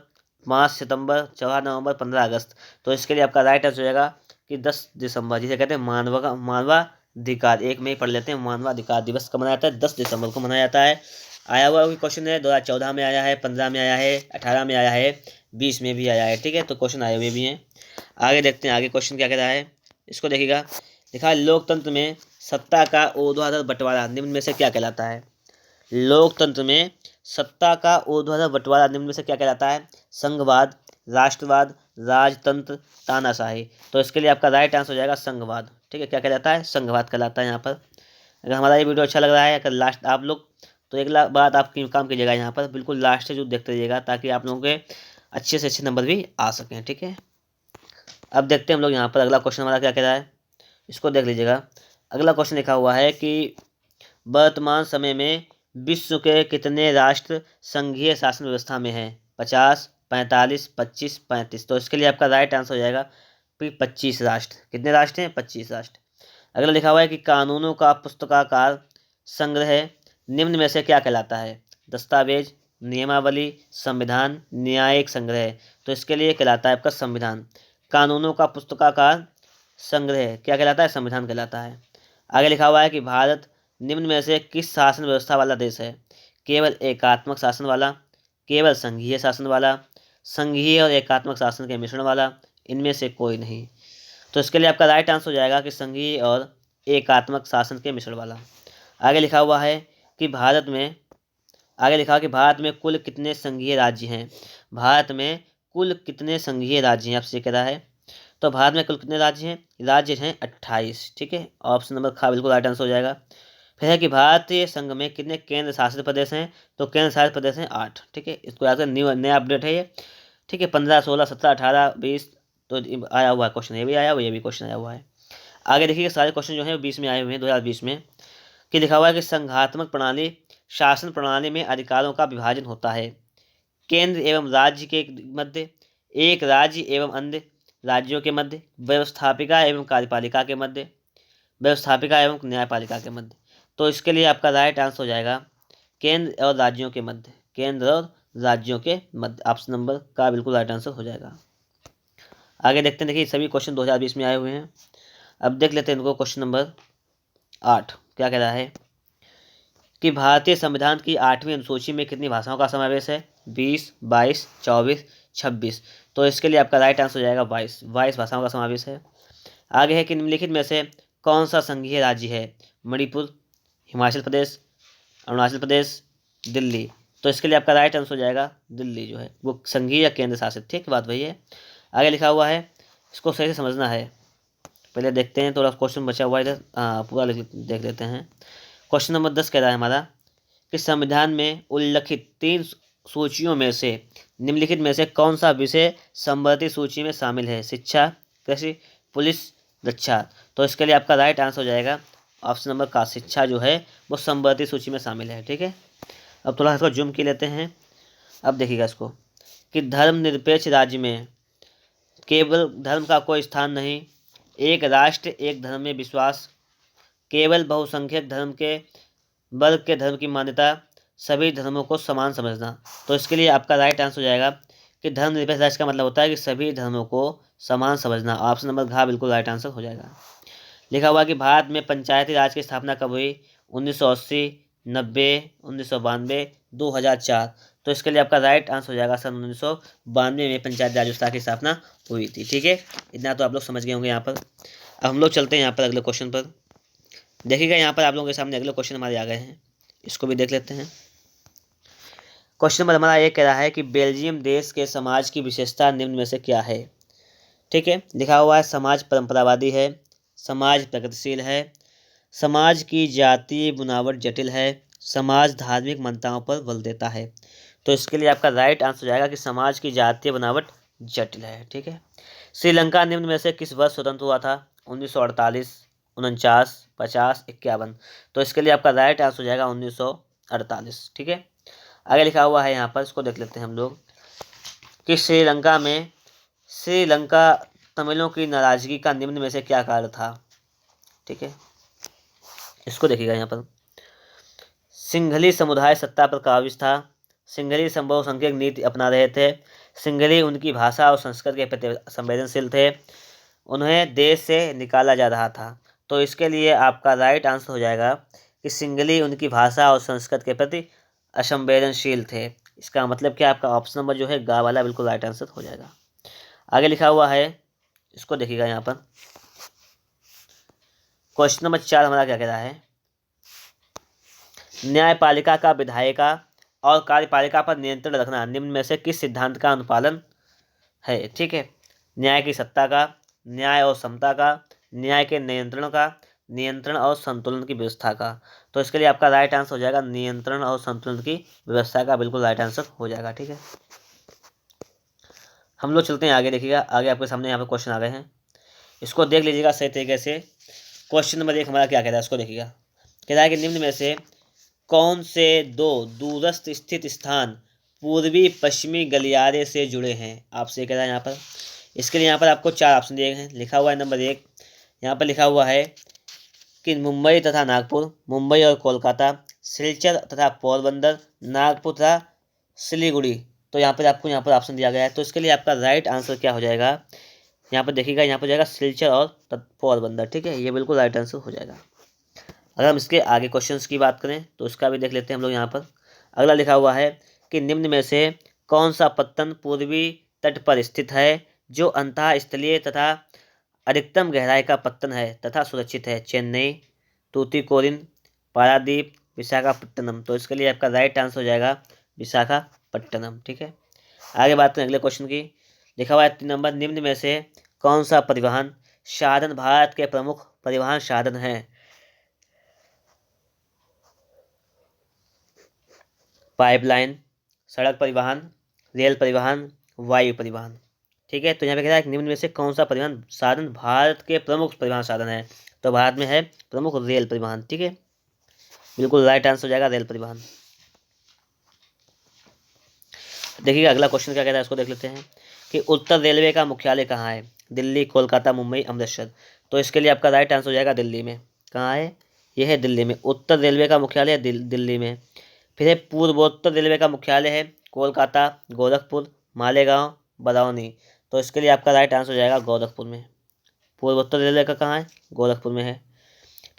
5 सितंबर, 14 नवंबर, 15 अगस्त। तो इसके लिए आपका राइट आंसर हो जाएगा कि 10 दिसंबर, जिसे कहते हैं मानवाधिकार। एक में ही पढ़ लेते हैं। मानवाधिकार दिवस कब मनाया जाता है? 10 दिसंबर को मनाया जाता है। आया हुआ क्वेश्चन है, 2014 में आया है, 15 में आया है, 18 में आया है, 20 में भी आया है। ठीक है, तो क्वेश्चन आए हुए भी हैं। आगे देखते हैं आगे क्वेश्चन क्या कह रहा है, इसको देखिएगा। लिखा है लोकतंत्र में सत्ता का ऊर्ध्वाधर बंटवारा निम्न में से क्या कहलाता है? लोकतंत्र में सत्ता का ऊर्ध्वाधर बंटवारा निम्न में से क्या कहलाता है? संघवाद, राष्ट्रवाद, राजतंत्र, तानाशाही। तो इसके लिए आपका राइट आंसर हो जाएगा संघवाद। ठीक है, क्या कहलाता है? संघवाद कहलाता है। यहाँ पर अगर हमारा ये वीडियो अच्छा लग रहा है, अगर लास्ट आप लोग, तो एक बात आप काम कीजिएगा यहाँ पर, बिल्कुल लास्ट से जो देखते रहिएगा, ताकि आप लोगों के अच्छे से अच्छे नंबर भी आ सकें। ठीक है, अब देखते हैं हम लोग यहाँ पर अगला क्वेश्चन हमारा क्या कह रहा है, इसको देख लीजिएगा। अगला क्वेश्चन लिखा हुआ है कि वर्तमान समय में विश्व के कितने राष्ट्र संघीय शासन व्यवस्था में हैं? 50, 45, 25, 35। तो इसके लिए आपका राइट आंसर हो जाएगा 25 राष्ट्र। कितने राष्ट्र हैं? 25 राष्ट्र। अगला लिखा हुआ है कि कानूनों का पुस्तकाकार संग्रह निम्न में से क्या कहलाता है? दस्तावेज, नियमावली, संविधान, न्यायिक संग्रह। तो इसके लिए कहलाता है आपका संविधान। कानूनों का पुस्तकाकार संग्रह क्या कहलाता है? संविधान कहलाता है। आगे लिखा हुआ है कि भारत निम्न में से किस शासन व्यवस्था वाला देश है? केवल एकात्मक शासन वाला, केवल संघीय शासन वाला, संघीय और एकात्मक शासन के मिश्रण वाला, इनमें से कोई नहीं। तो इसके लिए आपका राइट आंसर हो जाएगा कि संघीय और एकात्मक शासन के मिश्रण वाला। आगे लिखा हुआ है कि भारत में कुल कितने संघीय राज्य हैं? भारत में कुल कितने संघीय राज्य हैं आपसे कह रहा है। तो भारत में कुल कितने राज्य हैं? राज्य हैं 28। ठीक है, ऑप्शन नंबर खा बिल्कुल राइट आंसर हो जाएगा। फिर है कि भारतीय संघ में कितने केंद्र शासित प्रदेश हैं? तो केंद्र शासित प्रदेश हैं 8। ठीक है, इसको याद करें, नया अपडेट है ये। ठीक है, 15, 16, 17, 18, 20 तो आया हुआ है क्वेश्चन, ये भी आया हुआ है, ये भी क्वेश्चन आया हुआ है। आगे देखिए सारे क्वेश्चन जो है 20 में आए हुए हैं, 2020 में। कि लिखा हुआ है कि संघात्मक प्रणाली शासन प्रणाली में अधिकारों का विभाजन होता है केंद्र एवं राज्य के मध्य, एक राज्य एवं अन्य राज्यों के मध्य, व्यवस्थापिका एवं कार्यपालिका के मध्य, व्यवस्थापिका एवं न्यायपालिका के मध्य। तो इसके लिए आपका राइट आंसर हो जाएगा केंद्र और राज्यों के मध्य, केंद्र और राज्यों के मध्य। ऑप्शन नंबर का बिल्कुल राइट आंसर हो जाएगा। आगे देखते हैं, देखिए सभी क्वेश्चन 2020 में आए हुए हैं। अब देख लेते हैं इनको। क्वेश्चन नंबर 8 क्या कह रहा है कि भारतीय संविधान की 8वीं अनुसूची में कितनी भाषाओं का समावेश है? 20, 22, 24, 26। तो इसके लिए आपका राइट आंसर हो जाएगा 22 भाषाओं का समावेश है। आगे है कि निम्नलिखित में से कौन सा संघीय राज्य है? मणिपुर, हिमाचल प्रदेश, अरुणाचल प्रदेश, दिल्ली। तो इसके लिए आपका राइट आंसर हो जाएगा दिल्ली जो है वो संघीय या केंद्र शासित। ठीक, बात वही है। आगे लिखा हुआ है, इसको सही से समझना है। पहले देखते हैं, थोड़ा क्वेश्चन बचा हुआ है इधर, पूरा देख लेते हैं। क्वेश्चन नंबर 10 कह रहा है हमारा कि संविधान में उल्लिखित 3 सूचियों में से निम्नलिखित में से कौन सा विषय संवर्धित सूची में शामिल है? शिक्षा, कृषि, पुलिस, रक्षा। तो इसके लिए आपका राइट आंसर हो जाएगा ऑप्शन नंबर का, शिक्षा जो है वो संवर्धित सूची में शामिल है। ठीक है, अब थोड़ा इसको जूम की लेते हैं। अब देखिएगा इसको कि धर्मनिरपेक्ष राज्य में केवल धर्म का कोई स्थान नहीं, एक राष्ट्र एक धर्म में विश्वास, केवल बहुसंख्यक धर्म के वर्ग के धर्म की मान्यता, सभी धर्मों को समान समझना। तो इसके लिए आपका राइट आंसर हो जाएगा कि धर्मनिरपेक्ष राष्ट्र का मतलब होता है कि सभी धर्मों को समान समझना। ऑप्शन नंबर घ बिल्कुल राइट आंसर हो जाएगा। लिखा हुआ कि भारत में पंचायती राज की स्थापना कब हुई? 1980, 90, 1992, 2004। तो इसके लिए आपका राइट आंसर हो जाएगा सन 1992 में पंचायती राज व्यवस्था की स्थापना हुई थी। ठीक है, इतना तो आप लोग समझ गए होंगे यहाँ पर। अब हम लोग चलते हैं यहाँ पर अगले क्वेश्चन पर। देखिएगा यहाँ पर आप लोगों के सामने अगले क्वेश्चन हमारे आ गए हैं, इसको भी देख लेते हैं। क्वेश्चन नंबर हमारा एक कह रहा है कि बेल्जियम देश के समाज की विशेषता निम्न में से क्या है? ठीक है, लिखा हुआ है समाज परंपरावादी है, समाज प्रगतिशील है, समाज की जातीय बुनावट जटिल है, समाज धार्मिक मान्यताओं पर बल देता है। तो इसके लिए आपका राइट आंसर हो जाएगा कि समाज की जातीय बनावट जटिल है। ठीक है, श्रीलंका निम्न में से किस वर्ष स्वतंत्र हुआ था? 1948, 49, 50, 51। तो इसके लिए आपका राइट आंसर हो जाएगा 1948। ठीक है, आगे लिखा हुआ है यहाँ पर, इसको देख लेते हैं हम लोग कि श्रीलंका तमिलों की नाराजगी का निम्न में से क्या कारण था? ठीक है, इसको देखिएगा यहाँ पर। सिंघली समुदाय सत्ता पर काबिज था, सिंघली बहुसंख्यक नीति अपना रहे थे, सिंघली उनकी भाषा और संस्कृति के प्रति संवेदनशील थे, उन्हें देश से निकाला जा रहा था। तो इसके लिए आपका राइट आंसर हो जाएगा कि सिंघली उनकी भाषा और संस्कृति के प्रति असंवेदनशील थे। इसका मतलब क्या? आपका ऑप्शन नंबर जो है गा वाला बिल्कुल राइट आंसर हो जाएगा। आगे लिखा हुआ है, इसको देखिएगा यहाँ पर। क्वेश्चन नंबर 4 हमारा क्या कह रहा है? न्यायपालिका का विधायिका और कार्यपालिका पर नियंत्रण रखना निम्न में से किस सिद्धांत का अनुपालन है? ठीक है, न्याय की सत्ता का, न्याय और समता का, न्याय के नियंत्रण का, नियंत्रण और संतुलन की व्यवस्था का। तो इसके लिए आपका राइट आंसर हो जाएगा नियंत्रण और संतुलन की व्यवस्था का बिल्कुल राइट आंसर हो जाएगा। ठीक है, हम लोग चलते हैं आगे। देखिएगा आगे आपके सामने यहाँ पर क्वेश्चन आ गए हैं, इसको देख लीजिएगा सही तरीके से। क्वेश्चन नंबर 1 हमारा क्या कह रहा है, इसको देखिएगा। कह रहा है कि निम्न में से कौन से 2 दूरस्थ स्थित स्थान पूर्वी पश्चिमी गलियारे से जुड़े हैं? आपसे कह रहा है यहाँ पर। इसके लिए यहाँ पर आपको 4 ऑप्शन दिए गए हैं। लिखा हुआ है नंबर 1, यहाँ पर लिखा हुआ है कि मुंबई तथा नागपुर, मुंबई और कोलकाता, सिलचर तथा पोरबंदर, नागपुर तथा सिलीगुड़ी। तो यहाँ पर आपको यहाँ पर ऑप्शन दिया गया है। तो इसके लिए आपका राइट आंसर क्या हो जाएगा यहाँ पर देखिएगा, यहाँ पर जाएगा सिलचर और पोरबंदर। ठीक है, ये बिल्कुल राइट आंसर हो जाएगा। अगर हम इसके आगे क्वेश्चंस की बात करें तो इसका भी देख लेते हैं हम लोग। यहाँ पर अगला लिखा हुआ है कि निम्न में से कौन सा पत्तन पूर्वी तट पर स्थित है जो अंतः स्थलीय तथा अधिकतम गहराई का पत्तन है तथा सुरक्षित है? चेन्नई, तूतीकोरिन, पारादीप, विशाखापट्टनम। तो इसके लिए आपका राइट आंसर हो जाएगा विशाखापट्टनम। ठीक है, आगे बात करें अगले क्वेश्चन की। लिखा हुआ है 3 नंबर, निम्न में से कौन सा परिवहन साधन भारत के प्रमुख परिवहन साधन है? पाइपलाइन, सड़क परिवहन, रेल परिवहन, वायु परिवहन। ठीक है, तो यहाँ पे कह रहा है कि निम्न में से कौन सा परिवहन साधन भारत के प्रमुख परिवहन साधन है? तो भारत में है प्रमुख रेल परिवहन। ठीक है, बिल्कुल राइट आंसर हो जाएगा रेल परिवहन। देखिए अगला क्वेश्चन क्या कहता है, इसको देख लेते हैं कि उत्तर रेलवे का मुख्यालय कहाँ है? दिल्ली, कोलकाता, मुंबई, अमृतसर। तो इसके लिए आपका राइट आंसर हो जाएगा दिल्ली में। कहाँ है? यह है दिल्ली में। उत्तर रेलवे का मुख्यालय है दिल्ली में। फिर है पूर्वोत्तर रेलवे का मुख्यालय है कोलकाता, गोरखपुर, मालेगांव, बरौनी। तो इसके लिए आपका राइट आंसर हो जाएगा गोरखपुर में। पूर्वोत्तर रेलवे का कहाँ है? गोरखपुर में है।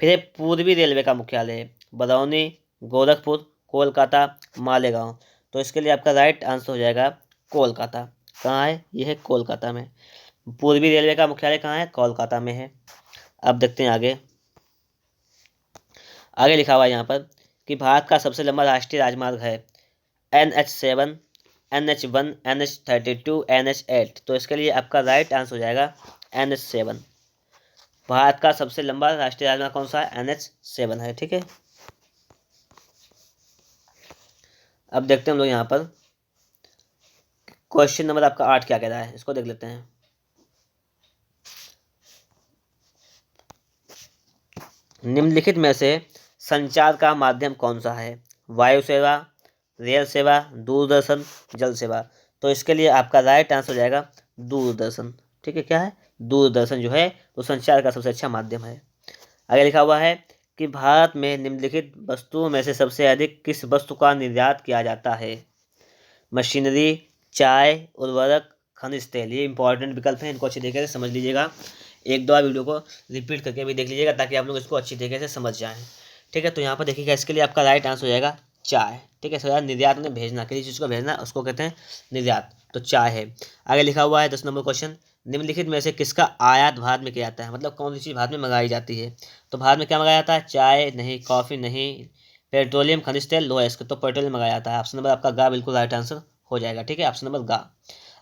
फिर है पूर्वी रेलवे का मुख्यालय है बरौनी, गोरखपुर, कोलकाता, मालेगांव। तो इसके लिए आपका राइट आंसर हो जाएगा कोलकाता। कहाँ है? यह है कोलकाता में। पूर्वी रेलवे का मुख्यालय कहाँ है? कोलकाता में है। अब देखते हैं आगे। आगे लिखा हुआ है यहाँ पर कि भारत का सबसे लंबा राष्ट्रीय राजमार्ग है NH7, NH1, NH32, NH8। तो इसके लिए आपका राइट आंसर हो जाएगा NH7। भारत का सबसे लंबा राष्ट्रीय राजमार्ग कौन सा है? NH7 है। ठीक है, अब देखते हैं हम लोग यहाँ पर क्वेश्चन नंबर आपका 8 क्या कह रहा है, इसको देख लेते हैं। निम्नलिखित में से संचार का माध्यम कौन सा है? वायु सेवा, रेल सेवा, दूरदर्शन, जल सेवा। तो इसके लिए आपका राइट आंसर हो जाएगा दूरदर्शन। ठीक है, क्या है? दूरदर्शन जो है वो संचार का सबसे अच्छा माध्यम है। आगे लिखा हुआ है कि भारत में निम्नलिखित वस्तुओं में से सबसे अधिक किस वस्तु का निर्यात किया जाता है? मशीनरी, चाय, उर्वरक, खनिज तेल। ये इंपॉर्टेंट विकल्प हैं, इनको अच्छी तरीके से समझ लीजिएगा। एक दो बार वीडियो को रिपीट करके भी देख लीजिएगा ताकि आप लोग इसको अच्छी तरीके से समझ जाएं। ठीक है, तो यहाँ पर देखिएगा, इसके लिए आपका राइट आंसर हो जाएगा चाय। ठीक है, सर निर्यात में भेजना, किसी चीज़ को भेजना उसको कहते हैं निर्यात, तो चाय है। आगे लिखा हुआ है 10 नंबर क्वेश्चन, निम्नलिखित में से किसका आयात भारत में किया जाता है? मतलब कौन सी चीज़ भारत में मंगाई जाती है? तो भारत में क्या मंगाया जाता है? चाय नहीं, कॉफ़ी नहीं, पेट्रोलियम, खनिज तेल, लोहा इसका। तो पेट्रोलियम मंगाया जाता है। ऑप्शन नंबर आपका गा बिल्कुल राइट आंसर हो जाएगा। ठीक है, ऑप्शन नंबर गा।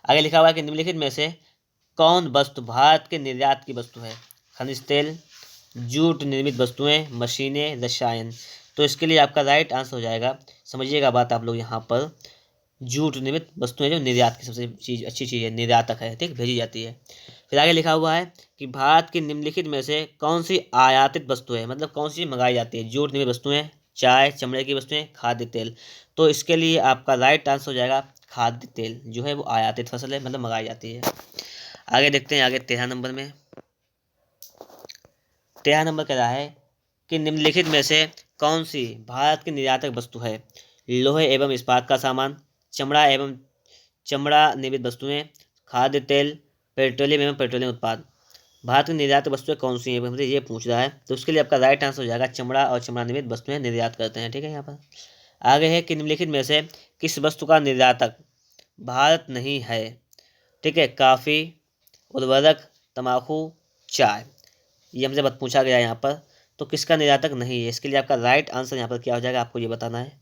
आगे लिखा हुआ है कि निम्नलिखित में से कौन वस्तु भारत के निर्यात की वस्तु है? खनिज तेल, जूट निर्मित वस्तुएं, मशीनें, रसायन। तो इसके लिए आपका राइट आंसर हो जाएगा, समझिएगा बात आप लोग यहाँ पर, जूट निर्मित वस्तुएं जो निर्यात की सबसे अच्छी चीज़ है, निर्यातक है। ठीक, भेजी जाती है। फिर आगे लिखा हुआ है कि भारत की निम्नलिखित में से कौन सी आयातित वस्तु है? मतलब कौन सी मंगाई जाती है? जूट निर्मित वस्तुएं, चाय, चमड़े की वस्तुएं, खाद्य तेल। तो इसके लिए आपका राइट आंसर हो जाएगा खाद्य तेल जो है वो आयातित फसल है, मतलब मंगाई जाती है। आगे देखते हैं, आगे 13 नंबर में। 13 नंबर कह रहा है कि निम्नलिखित में से कौन सी भारत की निर्यातक वस्तु है? लोहे एवं इस्पात का सामान, चमड़ा एवं चमड़ा निर्मित वस्तुएं, खाद्य तेल, पेट्रोलियम एवं पेट्रोलियम उत्पाद। भारत की निर्यातक वस्तुएं कौन सी हैं, हमसे ये पूछ रहा है। तो उसके लिए आपका राइट आंसर हो जाएगा चमड़ा और चमड़ा निर्मित वस्तुएं निर्यात करते हैं। ठीक है, यहाँ पर आगे है कि निम्नलिखित में से किस वस्तु का निर्यातक भारत नहीं है? ठीक है, काफ़ी, उर्वरक, तंबाकू, चाय। ये हमसे बात पूछा गया है यहाँ पर। तो किसका निर्यातक नहीं है? इसके लिए आपका राइट आंसर यहाँ पर क्या हो जाएगा, आपको ये बताना है।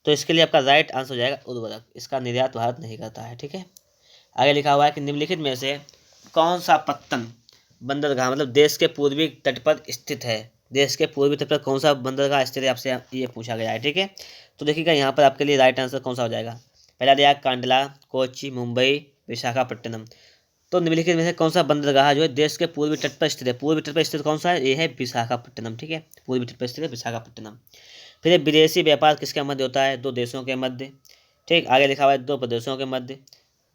तो इसके लिए आपका राइट आंसर हो जाएगा उर्वरक। इसका निर्यात भारत नहीं करता है। ठीक है, आगे लिखा हुआ है कि निम्नलिखित में से कौन सा पत्तन बंदरगाह, मतलब देश के पूर्वी तट पर स्थित है? देश के पूर्वी तट पर कौन सा बंदरगाह स्थित है, आपसे ये पूछा गया है। ठीक है, तो देखिएगा यहाँ पर आपके लिए राइट आंसर कौन सा हो जाएगा। पहला दिया कांडला, कोच्चि, मुंबई, विशाखापट्टनम। तो निम्नलिखित में से कौन सा बंदरगाह जो है देश के पूर्वी तट पर स्थित है? पूर्वी तट पर स्थित कौन सा है? ये है विशाखापट्टनम। ठीक है, पूर्वी तट पर स्थित है विशाखापट्टनम। फिर विदेशी व्यापार किसके मध्य होता है? दो देशों के मध्य। ठीक, आगे लिखा हुआ है दो प्रदेशों के मध्य,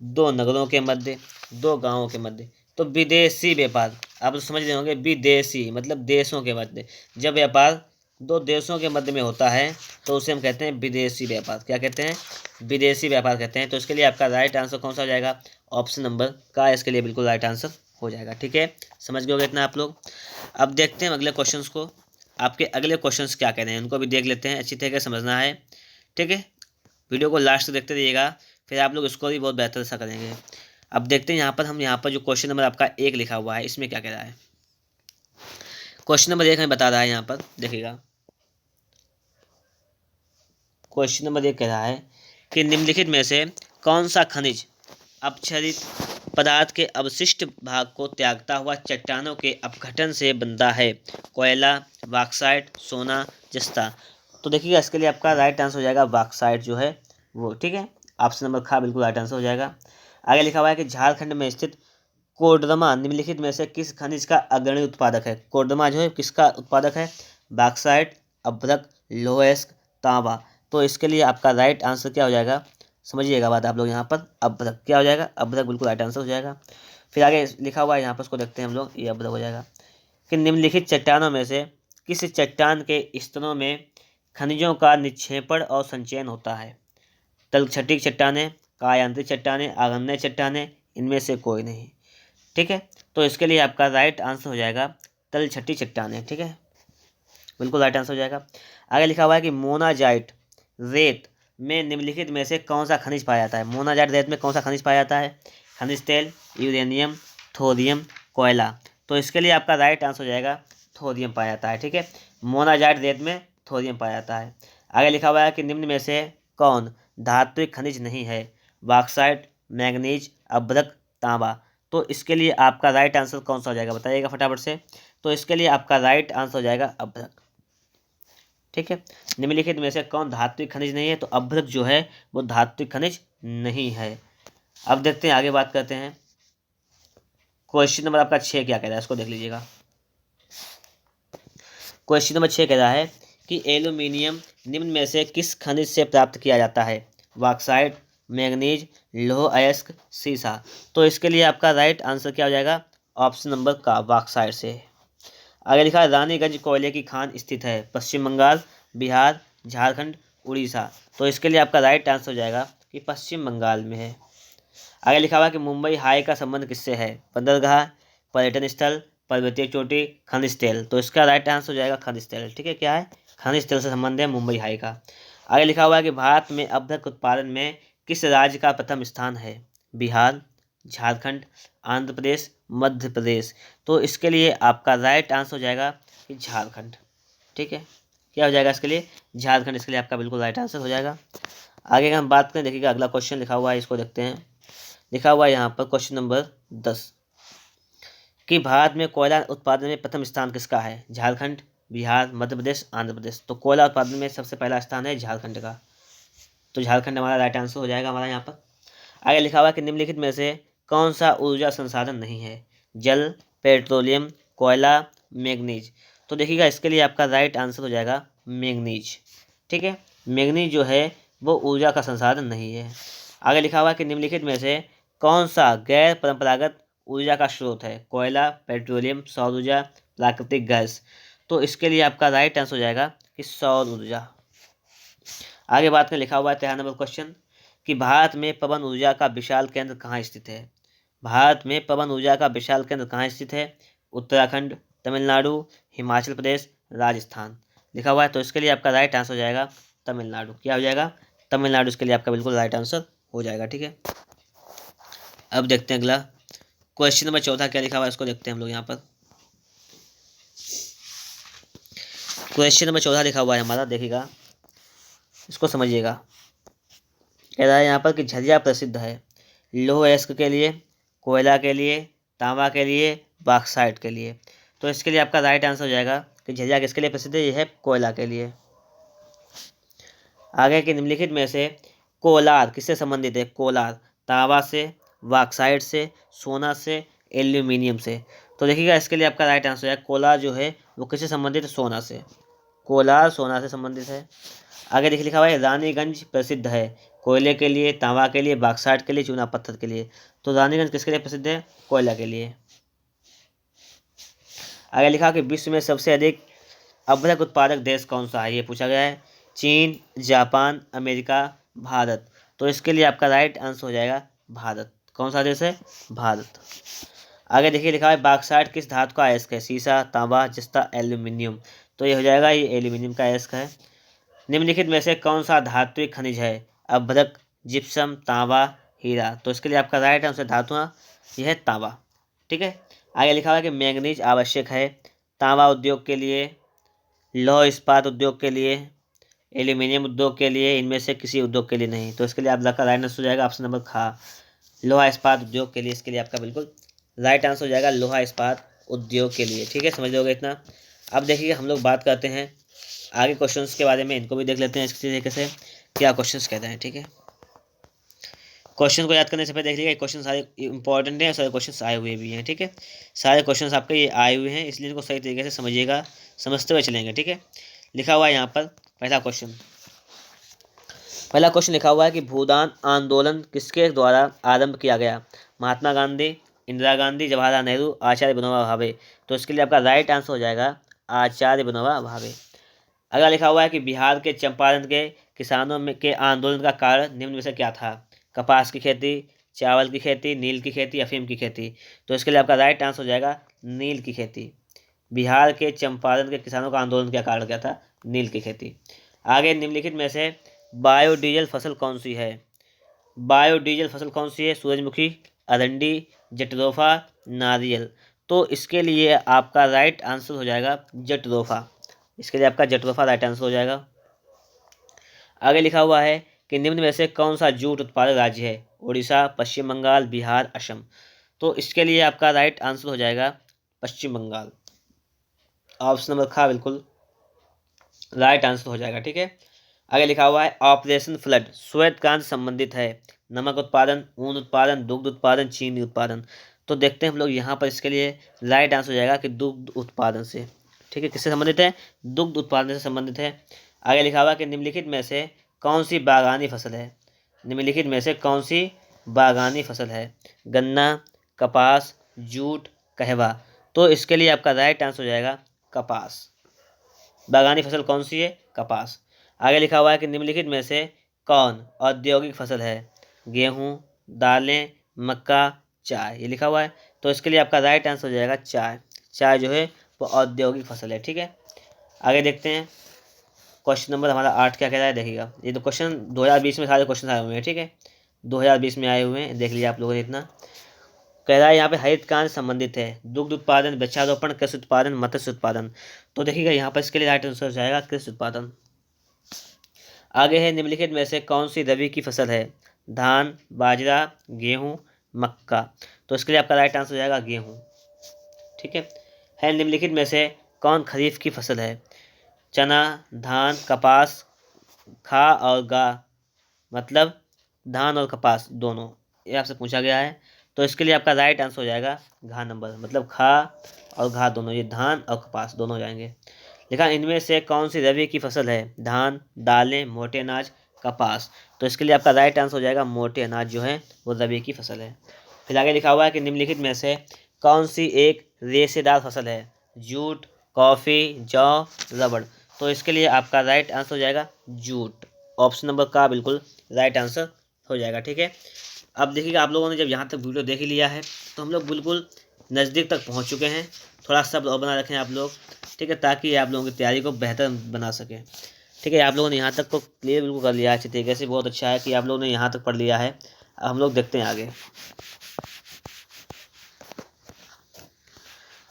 दो नगरों के मध्य, दो गांवों के मध्य। तो विदेशी व्यापार आप तो समझ रहे होंगे, विदेशी मतलब देशों के मध्य। जब व्यापार दो देशों के मध्य में होता है तो उसे हम कहते हैं विदेशी व्यापार। क्या कहते हैं? विदेशी व्यापार कहते हैं। तो इसके लिए आपका राइट आंसर कौन सा हो जाएगा? ऑप्शन नंबर का इसके लिए बिल्कुल राइट आंसर हो जाएगा। ठीक है, समझ गए होगे इतना आप लोग। अब देखते हैं अगले क्वेश्चंस को, आपके अगले क्वेश्चंस क्या कह रहे हैं उनको भी देख लेते हैं, अच्छी तरीके से समझना है। ठीक है, वीडियो को लास्ट तक देखते रहिएगा, फिर आप लोग स्कोर भी बहुत बेहतर सा करेंगे। अब देखते हैं यहाँ पर जो क्वेश्चन नंबर आपका 1 लिखा हुआ है इसमें क्या कह रहा है। क्वेश्चन नंबर 1 हमें बता रहा है, यहाँ पर देखिएगा, क्वेश्चन नंबर 1 कह रहा है कि निम्नलिखित में से कौन सा खनिज अपक्षरित पदार्थ के अवशिष्ट भाग को त्यागता हुआ चट्टानों के अपघटन से बनता है। कोयला, बॉक्साइट, सोना, जस्ता। तो देखिएगा इसके लिए आपका राइट आंसर हो जाएगा बॉक्साइट जो है वो। ठीक है, ऑप्शन नंबर खा बिल्कुल राइट आंसर हो जाएगा। आगे लिखा हुआ है कि झारखंड में स्थित कोडरमा निम्नलिखित में से किस खनिज का अग्रणी उत्पादक है। कोडरमा जो है किसका उत्पादक है, बॉक्साइट, अभ्रक, लौह अयस्क, तांबा। तो इसके लिए आपका राइट आंसर क्या हो जाएगा, समझिएगा बात आप लोग, यहाँ पर अभ्रक क्या हो जाएगा, अभ्रक बिल्कुल राइट आंसर हो जाएगा। फिर आगे लिखा हुआ है यहाँ पर, उसको देखते हैं हम लोग, ये अभ्रक हो जाएगा कि निम्नलिखित चट्टानों में से किस चट्टान के स्तरों में खनिजों का निक्षेपण और संचयन होता है। तलछटी चट्टानें, कायांतरिक चट्टानें, आग्नेय चट्टानें, इनमें से कोई नहीं। ठीक है, तो इसके लिए आपका राइट आंसर हो जाएगा तलछटी चट्टानें। ठीक है, बिल्कुल राइट आंसर हो जाएगा। आगे लिखा हुआ है कि मोनाजाइट रेत में निम्नलिखित में से कौन सा खनिज पाया जाता है। मोनाजाइट रेत में कौन सा खनिज पाया जाता है, खनिज तेल, यूरेनियम, थोरियम, कोयला। तो इसके लिए आपका राइट आंसर हो जाएगा थोरियम पाया जाता है। ठीक है, मोनाजाइट रेत में थोरियम पाया जाता है। आगे लिखा हुआ है कि निम्न में से कौन धात्विक खनिज नहीं है, बॉक्साइट, मैग्नीज, अभ्रक, तांबा। तो इसके लिए आपका राइट आंसर कौन सा हो जाएगा, बताइएगा फटाफट से। तो इसके लिए आपका राइट आंसर हो जाएगा अभ्रक। ठीक है, निम्नलिखित में से कौन धात्विक खनिज नहीं है, तो अभ्रक जो है वो धात्विक खनिज नहीं है। अब देखते हैं आगे बात करते हैं। क्वेश्चन नंबर आपका 6 क्या कह रहा है, इसको देख लीजिएगा। क्वेश्चन नंबर 6 कह रहा है कि एल्यूमिनियम निम्न में से किस खनिज से प्राप्त किया जाता है, बॉक्साइट, मैग्नीज, लौह अयस्क, सीसा। तो इसके लिए आपका राइट आंसर क्या हो जाएगा, ऑप्शन नंबर का बॉक्साइट से। आगे लिखा है रानीगंज कोयले की खान स्थित है, पश्चिम बंगाल, बिहार, झारखंड, उड़ीसा। तो इसके लिए आपका राइट आंसर हो जाएगा कि पश्चिम बंगाल में है। आगे लिखा हुआ है कि मुंबई हाई का संबंध किससे है, बंदरगाह, पर्यटन स्थल, पर्वतीय चोटी, खनिज तेल। तो इसका राइट आंसर हो जाएगा खनिज तेल। ठीक है, क्या है, खनिज तेल से संबंध है मुंबई हाई का। आगे लिखा हुआ है कि भारत में अभ्रक उत्पादन में किस राज्य का प्रथम स्थान है, बिहार, झारखंड, आंध्र प्रदेश, मध्य प्रदेश। तो इसके लिए आपका राइट आंसर हो जाएगा कि झारखंड। ठीक है, क्या हो जाएगा इसके लिए, झारखंड। इसके लिए आपका बिल्कुल राइट आंसर हो जाएगा। आगे हम बात करें, देखिएगा अगला क्वेश्चन लिखा हुआ है, इसको देखते हैं। लिखा हुआ है यहाँ पर क्वेश्चन नंबर 10 कि भारत में कोयला उत्पादन में प्रथम स्थान किसका है, झारखंड, बिहार, मध्य प्रदेश, आंध्र प्रदेश। तो कोयला उत्पादन में सबसे पहला स्थान है झारखंड का, तो झारखंड हमारा राइट आंसर हो जाएगा हमारा यहाँ पर। आगे लिखा हुआ है कि निम्नलिखित में से कौन सा ऊर्जा संसाधन नहीं है, जल, पेट्रोलियम, कोयला, मैग्नीज। तो देखिएगा इसके लिए आपका राइट आंसर हो जाएगा मैग्नीज। ठीक है, मैग्नीज जो है वो ऊर्जा का संसाधन नहीं है। आगे लिखा हुआ है कि निम्नलिखित में से कौन सा गैर परंपरागत ऊर्जा का स्रोत है, कोयला, पेट्रोलियम, सौर ऊर्जा, प्राकृतिक गैस। तो इसके लिए आपका राइट आंसर हो जाएगा कि सौर ऊर्जा। आगे बात में लिखा हुआ है 13 नंबर क्वेश्चन कि भारत में पवन ऊर्जा का विशाल केंद्र कहाँ स्थित है। भारत में पवन ऊर्जा का विशाल केंद्र कहाँ स्थित है, उत्तराखंड, तमिलनाडु, हिमाचल प्रदेश, राजस्थान लिखा हुआ है। तो इसके लिए आपका राइट आंसर हो जाएगा तमिलनाडु। क्या हो जाएगा, तमिलनाडु। इसके लिए आपका बिल्कुल राइट आंसर हो जाएगा। ठीक है, अब देखते हैं अगला क्वेश्चन नंबर 14 क्या लिखा हुआ है, इसको देखते हैं हम लोग यहाँ पर। क्वेश्चन नंबर 14 लिखा हुआ है हमारा, देखिएगा इसको समझिएगा। कह रहा है यहाँ पर कि झरिया प्रसिद्ध है लौह अयस्क के लिए, कोयला के लिए, तांबा के लिए, बॉक्साइट के लिए। तो इसके लिए आपका राइट आंसर हो जाएगा कि झरिया किसके लिए प्रसिद्ध है, ये है कोयला के लिए। आगे के निम्नलिखित में से कोलार किससे संबंधित है, कोलार तांबा से, बॉक्साइट से, सोना से, एल्यूमिनियम से। तो देखिएगा इसके लिए आपका राइट आंसर है कोलार जो है वो किससे संबंधित है, सोना से। कोलार सोना से संबंधित है। आगे देखिए लिखा हुआ है रानीगंज प्रसिद्ध है कोयले के लिए, तांबा के लिए, बॉक्साइट के लिए, चूना पत्थर के लिए। तो रानीगंज किसके लिए प्रसिद्ध है, कोयला के लिए। आगे लिखा कि विश्व में सबसे अधिक अभ्रक उत्पादक देश कौन सा है, ये पूछा गया है। चीन, जापान, अमेरिका, भारत। तो इसके लिए आपका राइट आंसर हो जाएगा भारत। कौन सा देश है, भारत। आगे देखिए लिखा है बॉक्साइट किस धातु का अयस्क है? सीसा, तांबा, जस्ता, एल्यूमिनियम। तो ये हो जाएगा, ये एल्यूमिनियम का अयस्क है। निम्नलिखित में से कौन सा धात्विक खनिज है? अभ्रक, जिप्सम, तांबा, हीरा। तो इसके लिए आपका राइट आंसर धातुआं यह है तांबा। ठीक है। आगे लिखा हुआ है कि मैंगनीज आवश्यक है तांबा उद्योग के लिए, लौह इस्पात उद्योग के लिए, एल्यूमिनियम उद्योग के लिए, इनमें से किसी उद्योग के लिए नहीं। तो इसके लिए आपका राइट आंसर हो जाएगा ऑप्शन नंबर खा, लोहा इस्पात उद्योग के लिए। इसके लिए आपका बिल्कुल राइट आंसर हो जाएगा लोहा इस्पात उद्योग के लिए। ठीक है, समझ लोगे इतना। अब देखिए हम लोग बात करते हैं आगे क्वेश्चंस के बारे में, इनको भी देख लेते हैं इस तरीके से क्या क्वेश्चंस कहते हैं। ठीक है, क्वेश्चन को याद करने से पहले देख लीजिए क्वेश्चन सारे इंपॉर्टेंट हैं, सारे क्वेश्चन आए हुए भी हैं। ठीक है, सारे क्वेश्चन आपके ये आए हुए हैं, इसलिए इनको सही तरीके से समझिएगा, समझते हुए चलेंगे। ठीक है, लिखा हुआ है यहाँ पर पहला क्वेश्चन लिखा हुआ है कि भूदान आंदोलन किसके द्वारा आरंभ किया गया? महात्मा गांधी, इंदिरा गांधी, जवाहरलाल नेहरू, आचार्य विनोबा भावे। तो इसके लिए आपका राइट आंसर हो जाएगा आचार्य विनोबा भावे। अगला लिखा हुआ है कि बिहार के चंपारण के किसानों में के आंदोलन का कारण निम्न में से क्या था? कपास की खेती, चावल की खेती, नील की खेती, अफीम की खेती। तो इसके लिए आपका राइट आंसर हो जाएगा नील की खेती। बिहार के चंपारण के किसानों का आंदोलन का कारण क्या था? नील की खेती। आगे निम्नलिखित में से बायोडीजल फसल कौन सी है? बायोडीजल फसल कौन सी है? सूरजमुखी, अरंडी, जट्रोफा, नारियल। तो इसके लिए आपका राइट आंसर हो जाएगा जट्रोफा। इसके लिए आपका जट्रोफा राइट आंसर हो जाएगा। आगे लिखा हुआ है कि निम्न में से कौन सा जूट उत्पादक राज्य है? उड़ीसा, पश्चिम बंगाल, बिहार, असम। तो इसके लिए आपका राइट आंसर हो जाएगा पश्चिम बंगाल। ऑप्शन नंबर खा बिल्कुल राइट आंसर हो जाएगा। ठीक है, आगे लिखा हुआ है ऑपरेशन फ्लड श्वेत क्रांति संबंधित है? नमक उत्पादन, ऊन उत्पादन, दुग्ध उत्पादन, चीनी उत्पादन। तो देखते हैं हम लोग यहाँ पर इसके लिए राइट आंसर हो जाएगा कि दुग्ध उत्पादन से। ठीक है, किससे संबंधित है? दुग्ध उत्पादन से संबंधित है। आगे लिखा हुआ है कि निम्नलिखित में से कौन सी बागानी फसल है? निम्नलिखित में से कौन सी बागानी फसल है? गन्ना, कपास, जूट, कहवा। तो इसके लिए आपका राइट आंसर हो जाएगा कपास। बागानी फसल कौन सी है? कपास। आगे लिखा हुआ है कि निम्नलिखित में से कौन औद्योगिक फसल है? गेहूं, दालें, मक्का, चाय। ये लिखा हुआ है। तो इसके लिए आपका राइट आंसर हो जाएगा चाय। चाय जो है वो औद्योगिक फसल है। ठीक है, आगे देखते हैं क्वेश्चन नंबर हमारा 8 क्या कह रहा है, देखिएगा। ये तो क्वेश्चन 2020 में सारे क्वेश्चन आए हुए हैं। ठीक है, 2020 में आए हुए हैं, देख लीजिए आप लोगों ने इतना। कह रहा है यहाँ पे हरित क्रांति संबंधित है, दुग्ध उत्पादन, वृक्षारोपण, कृषि उत्पादन, मत्स्य उत्पादन। तो देखिएगा यहाँ पर इसके लिए राइट आंसर हो जाएगा कृषि उत्पादन। आगे है निम्नलिखित में से कौन सी रबी की फसल है? धान, बाजरा, गेहूं, मक्का। तो इसके लिए आपका राइट आंसर हो जाएगा गेहूं। ठीक है निम्नलिखित में से कौन खरीफ की फसल है? चना, धान, कपास, खा और गा। मतलब धान और कपास दोनों, ये आपसे पूछा गया है। तो इसके लिए आपका राइट आंसर हो जाएगा घा नंबर, मतलब खा और घा दोनों, ये धान और कपास दोनों हो जाएंगे। लिखा इनमें से कौन सी रबी की फसल है? धान, दालें, मोटे अनाज, कपास। तो इसके लिए आपका राइट आंसर हो जाएगा मोटे अनाज जो है वो रबी की फसल है। फिर आगे लिखा हुआ है कि निम्नलिखित में से कौन सी एक रेशेदार फसल है? जूट, कॉफ़ी, जौ, रबड़। तो इसके लिए आपका राइट आंसर हो जाएगा जूट। ऑप्शन नंबर का बिल्कुल राइट आंसर हो जाएगा। ठीक है, अब देखिएगा आप लोगों ने जब यहाँ तक वीडियो देख लिया है तो हम लोग बिल्कुल नज़दीक तक पहुँच चुके हैं। थोड़ा सा और बना रखें आप लोग, ठीक है, ताकि आप लोगों की तैयारी को बेहतर बना सकें। ठीक है, आप लोगों ने यहाँ तक को क्लियर बिल्कुल कर लिया है अच्छी तरीके से, बहुत अच्छा है कि आप लोगों ने यहाँ तक पढ़ लिया है। अब हम लोग देखते हैं आगे।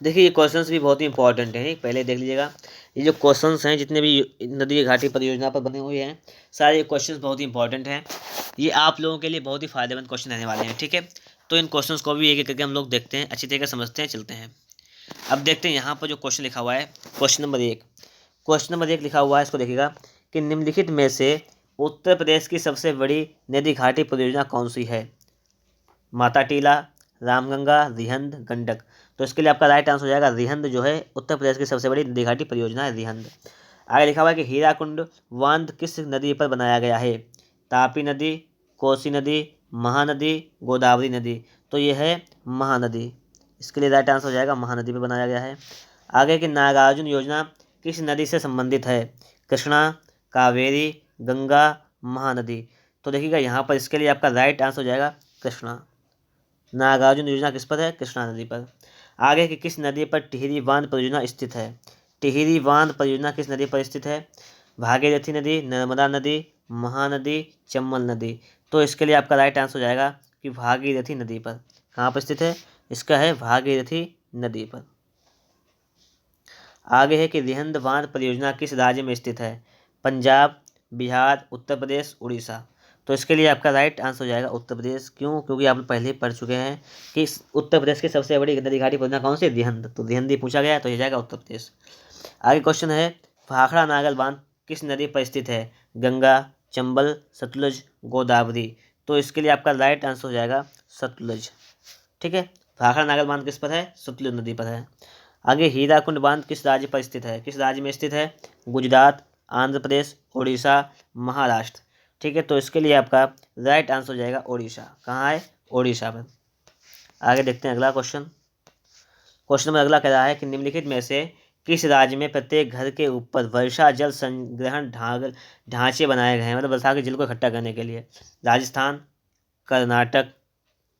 देखिए ये क्वेश्चंस भी बहुत ही इंपॉर्टेंट हैं, पहले देख लीजिएगा। ये जो क्वेश्चंस हैं जितने भी नदी घाटी परियोजना पर बने हुए हैं, सारे क्वेश्चंस बहुत ही इंपॉर्टेंट हैं। ये आप लोगों के लिए बहुत ही फायदेमंद क्वेश्चन रहने वाले हैं। ठीक है, तो इन क्वेश्चंस को भी एक एक करके हम लोग देखते हैं, अच्छी तरीके से समझते हैं, चलते हैं। अब देखते हैं यहाँ पर जो क्वेश्चन लिखा हुआ है, क्वेश्चन नंबर 1 लिखा हुआ है, इसको देखिएगा कि निम्नलिखित में से उत्तर प्रदेश की सबसे बड़ी नदी घाटी परियोजना कौन सी है? माता टीला, रामगंगा, रिहंद, गंडक। तो इसके लिए आपका राइट आंसर हो जाएगा रिहंद जो है उत्तर प्रदेश की सबसे बड़ी नदी घाटी परियोजना है रिहंद। आगे लिखा हुआ है कि हीराकुंड बांध किस नदी पर बनाया गया है? तापी नदी, कोसी नदी, महानदी, गोदावरी नदी। तो ये है महानदी। इसके लिए राइट आंसर हो जाएगा महानदी पर बनाया गया है। आगे की नागार्जुन योजना किस नदी से संबंधित है? कृष्णा, कावेरी, गंगा, महानदी। तो देखिएगा यहाँ पर इसके लिए आपका राइट आंसर हो जाएगा कृष्णा। नागार्जुन योजना किस पर है? कृष्णा नदी पर। आगे की किस नदी पर टिहरी बांध परियोजना स्थित है? टिहरी बांध परियोजना किस नदी पर स्थित है? भागीरथी नदी, नर्मदा नदी, महानदी, चंबल नदी। तो इसके लिए आपका राइट आंसर हो जाएगा कि भागीरथी नदी पर। कहाँ पर स्थित है? इसका है भागीरथी नदी पर। आगे है कि रिहंद बांध परियोजना किस राज्य में स्थित है? पंजाब, बिहार, उत्तर प्रदेश, उड़ीसा। तो इसके लिए आपका राइट आंसर हो जाएगा उत्तर प्रदेश। क्यों? क्योंकि आप पहले ही पढ़ चुके हैं कि उत्तर प्रदेश की सबसे बड़ी नदी घाटी परियोजना कौन सी? रिहंद। तो रिहंद ही पूछा गया तो ये जाएगा उत्तर प्रदेश। आगे क्वेश्चन है भाखड़ा नागल बांध किस नदी पर स्थित है? गंगा, चंबल, सतलुज, गोदावरी। तो इसके लिए आपका राइट आंसर हो जाएगा सतलुज। ठीक है, भाखड़ा नागल बांध किस पर है? सतलुज नदी पर है। आगे हीराकुंड बांध किस राज्य पर स्थित है? किस राज्य में स्थित है? गुजरात, आंध्र प्रदेश, उड़ीसा, महाराष्ट्र। ठीक है, तो इसके लिए आपका राइट आंसर हो जाएगा उड़ीसा। कहाँ है? उड़ीसा पर। आगे देखते हैं अगला क्वेश्चन। क्वेश्चन नंबर अगला कह रहा है कि निम्नलिखित में से किस राज्य में प्रत्येक घर के ऊपर वर्षा जल संग्रहण ढांचे बनाए गए हैं, मतलब वर्षा के जल को इकट्ठा करने के लिए? राजस्थान, कर्नाटक,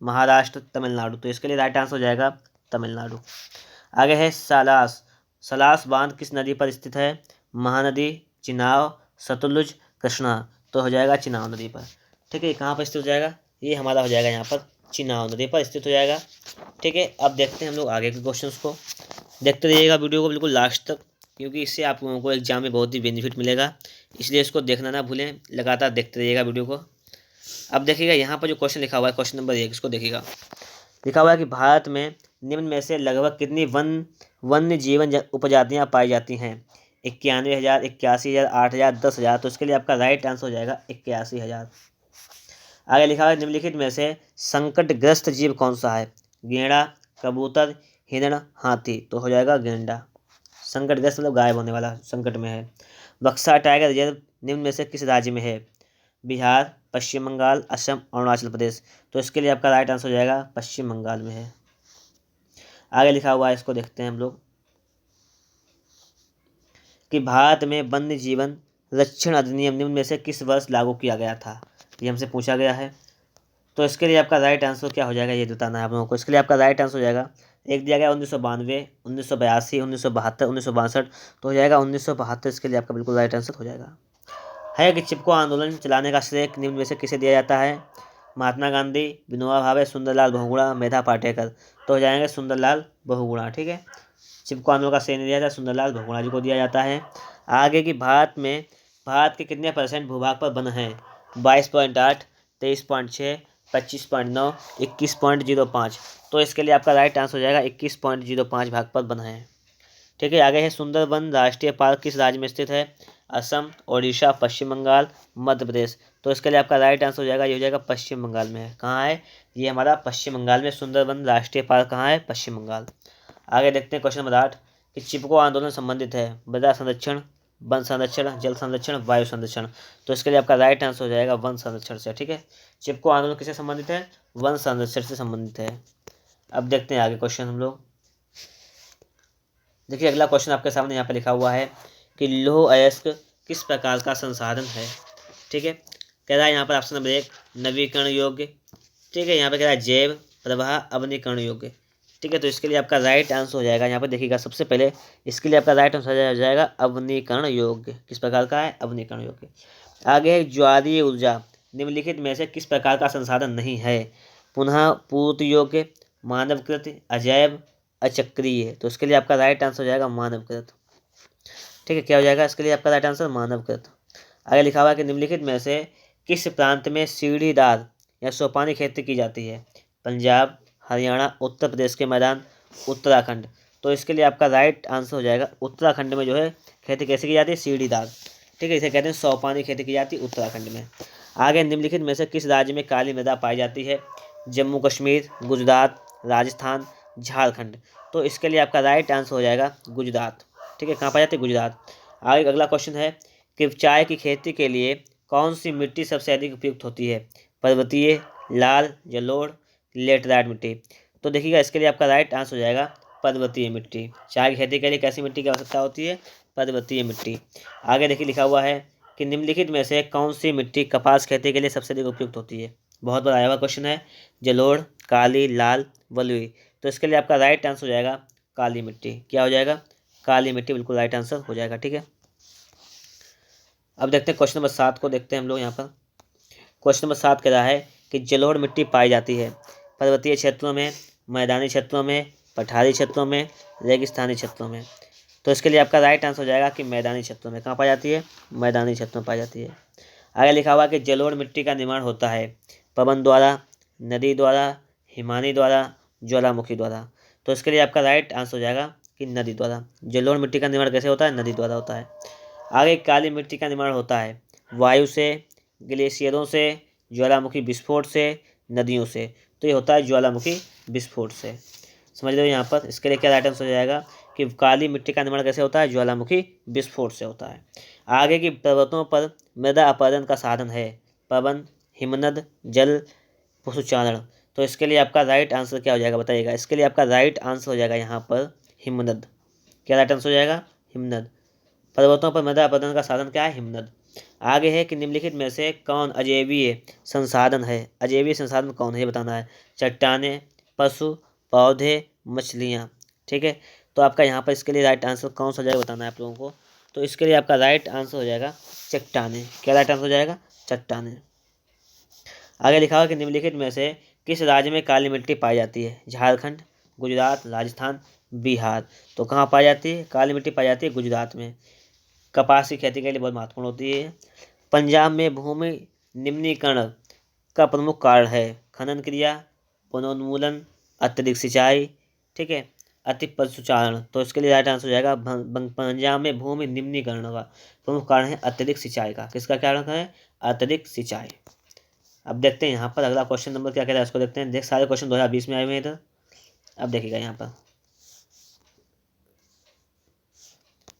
महाराष्ट्र, तमिलनाडु। तो इसके लिए राइट आंसर हो जाएगा तमिलनाडु। आगे है सलास। सलास बांध किस नदी पर स्थित है? महानदी, चिनाब, सतलुज, कृष्णा। तो हो जाएगा चिनाब नदी पर। ठीक है, कहाँ पर स्थित हो जाएगा? ये हमारा हो जाएगा यहाँ पर चिनाब नदी पर स्थित हो जाएगा। ठीक है, अब देखते हैं हम लोग आगे के क्वेश्चंस को। देखते रहिएगा वीडियो को बिल्कुल लास्ट तक, क्योंकि इससे आप लोगों को एग्जाम में बहुत ही बेनिफिट मिलेगा, इसलिए इसको देखना ना भूलें, लगातार देखते रहिएगा वीडियो को। अब देखिएगा यहाँ पर जो क्वेश्चन लिखा हुआ है, क्वेश्चन नंबर 1, इसको देखिएगा। लिखा हुआ है कि भारत में निम्न में से लगभग कितनी वन्य जीवन उपजातियाँ पाई जाती हैं? 91,000, 81,000, 8,000, 10,000। तो इसके लिए आपका राइट आंसर हो जाएगा 81,000। आगे लिखा हुआ है निम्नलिखित में से संकटग्रस्त जीव कौन सा है? गेंडा, कबूतर, हिरण, हाथी। तो हो जाएगा गेंडा। संकटग्रस्त मतलब गायब होने वाला, संकट में है। बक्सा टाइगर रिजर्व निम्न में से किस राज्य में है? बिहार, पश्चिम बंगाल, असम, अरुणाचल प्रदेश। तो इसके लिए आपका राइट आंसर हो जाएगा पश्चिम बंगाल में है। आगे लिखा हुआ है, इसको देखते हैं हम लोग कि भारत में वन्य जीवन रक्षण अधिनियम निम्न में से किस वर्ष लागू किया गया था? ये हमसे पूछा गया है। तो इसके लिए आपका राइट आंसर क्या हो जाएगा ये बताना है आप लोगों को। इसके लिए आपका राइट आंसर हो जाएगा, एक दिया गया 1992, 1982, 1972, 1962। तो हो जाएगा 1972। इसके लिए आपका बिल्कुल राइट आंसर हो जाएगा। है कि चिपको आंदोलन चलाने का श्रेय निम्न में से किसे दिया जाता है? महात्मा गांधी, विनोबा भावे, सुंदरलाल बहुगुणा, मेधा पाटेकर। तो हो जाएंगे सुंदरलाल बहुगुणा। ठीक है, चिपको आंदोलन का श्रेय दिया जाता है सुंदरलाल बहुगुणा जी को दिया जाता है। आगे की भारत के कितने % भूभाग पर वन है? 22.8, 23.6, 25.9, 21.05। तो इसके लिए आपका राइट आंसर हो जाएगा 21.05 भाग पर वन है। ठीक है, आगे है सुंदरबन राष्ट्रीय पार्क किस राज्य में स्थित है? असम, ओडिशा, पश्चिम बंगाल, मध्य प्रदेश। तो इसके लिए आपका राइट आंसर हो जाएगा, ये हो जाएगा पश्चिम बंगाल में है। कहाँ है? ये हमारा पश्चिम बंगाल में सुंदरबन राष्ट्रीय पार्क कहाँ है? पश्चिम बंगाल। आगे देखते हैं क्वेश्चन नंबर 8 कि चिपको आंदोलन संबंधित है मृदा संरक्षण, वन संरक्षण, जल संरक्षण, वायु संरक्षण। तो इसके लिए आपका राइट आंसर हो जाएगा वन संरक्षण से। ठीक है, चिपको आंदोलन किससे संबंधित है? वन संरक्षण से संबंधित है। अब देखते हैं आगे क्वेश्चन हम लोग। देखिए अगला क्वेश्चन आपके सामने यहाँ पे लिखा हुआ है कि लौह अयस्क किस प्रकार का संसाधन है? ठीक है, कह रहा है यहाँ पर ऑप्शन नंबर 1 नवीकरण योग्य। ठीक है, यहाँ पे कह रहा है जैव प्रवाह अवनीकरण योग्य। ठीक है, तो इसके लिए आपका राइट आंसर हो जाएगा, यहाँ पर देखिएगा सबसे पहले इसके लिए आपका राइट आंसर हो जाएगा अवनीकरण योग्य। किस प्रकार का है? अवनीकरण योग्य। आगे है ज्वारीय ऊर्जा निम्नलिखित में से किस प्रकार का संसाधन नहीं है? पुनः पूर्ति योग्य, मानवकृत, अजैव, अचक्रीय। तो इसके लिए आपका राइट आंसर हो जाएगा मानवकृत। ठीक है, क्या हो जाएगा इसके लिए आपका राइट आंसर? मानवकृत। आगे लिखा हुआ है कि निम्नलिखित में से किस प्रांत में सीढ़ीदार या सोपानी खेती की जाती है? पंजाब, हरियाणा, उत्तर प्रदेश के मैदान, उत्तराखंड। तो इसके लिए आपका राइट आंसर हो जाएगा उत्तराखंड में जो है खेती कैसे की जाती है? सीढ़ीदार। ठीक है, इसे कहते हैं सोपानी खेती की जाती है उत्तराखंड में। आगे निम्नलिखित में से किस राज्य में काली मृदा पाई जाती है? जम्मू कश्मीर, गुजरात, राजस्थान, झारखंड। तो इसके लिए आपका राइट आंसर हो जाएगा गुजरात। ठीक है, कहाँ पाई जाती है? गुजरात। आगे अगला क्वेश्चन है कि चाय की खेती के लिए कौन सी मिट्टी सबसे अधिक उपयुक्त होती है? पर्वतीय, लाल, जलोढ़, लेटराइट मिट्टी। तो देखिएगा इसके लिए आपका राइट आंसर हो जाएगा पर्वतीय मिट्टी। चाय की खेती के लिए कैसी मिट्टी की आवश्यकता होती है? पर्वतीय मिट्टी। आगे देखिए लिखा हुआ है कि निम्नलिखित में से कौन सी मिट्टी कपास खेती के लिए सबसे अधिक उपयुक्त होती है? बहुत बार आया हुआ क्वेश्चन है। जलोढ़, काली, लाल, बलुई। तो इसके लिए आपका राइट आंसर हो जाएगा काली मिट्टी। क्या हो जाएगा? काली मिट्टी बिल्कुल राइट आंसर हो जाएगा। ठीक है, अब देखते हैं क्वेश्चन नंबर 7 को। देखते हैं हम लोग यहाँ पर। क्वेश्चन नंबर 7 कह रहा है कि जलोढ़ मिट्टी पाई जाती है पर्वतीय क्षेत्रों में, मैदानी क्षेत्रों में, पठारी क्षेत्रों में, रेगिस्तानी क्षेत्रों में। तो इसके लिए आपका राइट आंसर हो जाएगा कि मैदानी क्षेत्रों में। कहाँ पाई जाती है? मैदानी क्षेत्रों में पाई जाती है। आगे लिखा हुआ कि जलोढ़ मिट्टी का निर्माण होता है पवन द्वारा, नदी द्वारा, हिमानी द्वारा, ज्वालामुखी द्वारा। तो इसके लिए आपका राइट आंसर हो जाएगा कि नदी द्वारा। जलोढ़ मिट्टी का निर्माण कैसे होता है? नदी द्वारा होता है। आगे काली मिट्टी का निर्माण होता है वायु से, ग्लेशियरों से, ज्वालामुखी विस्फोट से, नदियों से। तो ये होता है ज्वालामुखी विस्फोट से। समझ लो यहाँ पर। इसके लिए क्या राइट आंसर हो जाएगा कि काली मिट्टी का निर्माण कैसे होता है? ज्वालामुखी विस्फोट से होता है। आगे की पर्वतों पर मृदा अपरदन का साधन है पवन, हिमनद, जल, पशुचारण। तो इसके लिए आपका राइट आंसर क्या हो जाएगा बताइएगा? इसके लिए आपका राइट आंसर हो जाएगा यहाँ पर हिमनद। क्या राइट आंसर हो जाएगा? हिमनद। पर्वतों पर मृदा अपरदन का साधन क्या है? हिमनद। आगे है कि निम्नलिखित में से कौन अजैवीय संसाधन है? अजैवीय संसाधन कौन है ये बताना है। चट्टानें, पशु, पौधे, मछलियाँ। ठीक है, तो आपका यहाँ पर इसके लिए राइट आंसर कौन सा जाएगा बताना है आप लोगों को। तो इसके लिए आपका राइट आंसर हो जाएगा चट्टानें। क्या राइट आंसर हो जाएगा? चट्टानें। आगे लिखा हुआ कि निम्नलिखित में से किस राज्य में काली मिट्टी पाई जाती है? झारखंड, गुजरात, राजस्थान, बिहार। तो कहाँ पाई जाती है काली मिट्टी? पाई जाती है गुजरात में। कपास की खेती के लिए बहुत महत्वपूर्ण होती है। पंजाब में भूमि निम्नीकरण का प्रमुख कारण है खनन क्रिया, वनोन्मूलन, अत्यधिक सिंचाई। ठीक है, अति पशुचारण। तो इसके लिए राइट आंसर हो जाएगा पंजाब में भूमि निम्नीकरण का प्रमुख कारण है अत्यधिक सिंचाई का। किसका कारण है? अत्यधिक सिंचाई। अब देखते हैं यहाँ पर अगला क्वेश्चन नंबर क्या कह रहा है इसको देखते हैं। देख, सारे क्वेश्चन 2020 में आए हुए हैं इधर। अब देखिएगा यहाँ पर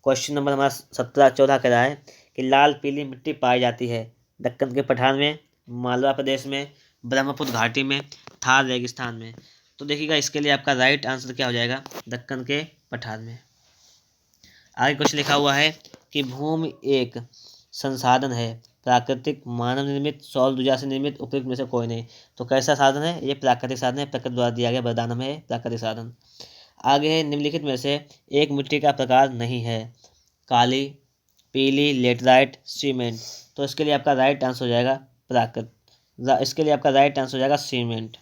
क्वेश्चन नंबर हमारा 17-14 कह रहा है कि लाल पीली मिट्टी पाई जाती है दक्कन के पठार में, मालवा प्रदेश में, ब्रह्मपुत्र घाटी में, थार रेगिस्तान में। तो देखिएगा इसके लिए आपका राइट आंसर क्या हो जाएगा? दक्कन के पठार में। आगे क्वेश्चन लिखा हुआ है कि भूमि एक संसाधन है प्राकृतिक, मानव निर्मित, सौर ऊर्जा से निर्मित, उपयुक्त में से कोई नहीं। तो कैसा साधन है? ये प्राकृतिक साधन है, प्रकृति द्वारा दिया गया वरदान में है प्राकृतिक साधन। आगे है निम्नलिखित में से एक मिट्टी का प्रकार नहीं है काली, पीली, लेटराइट, सीमेंट। तो इसके लिए आपका राइट आंसर हो जाएगा प्राकृत। इसके लिए आपका राइट आंसर हो जाएगा सीमेंट।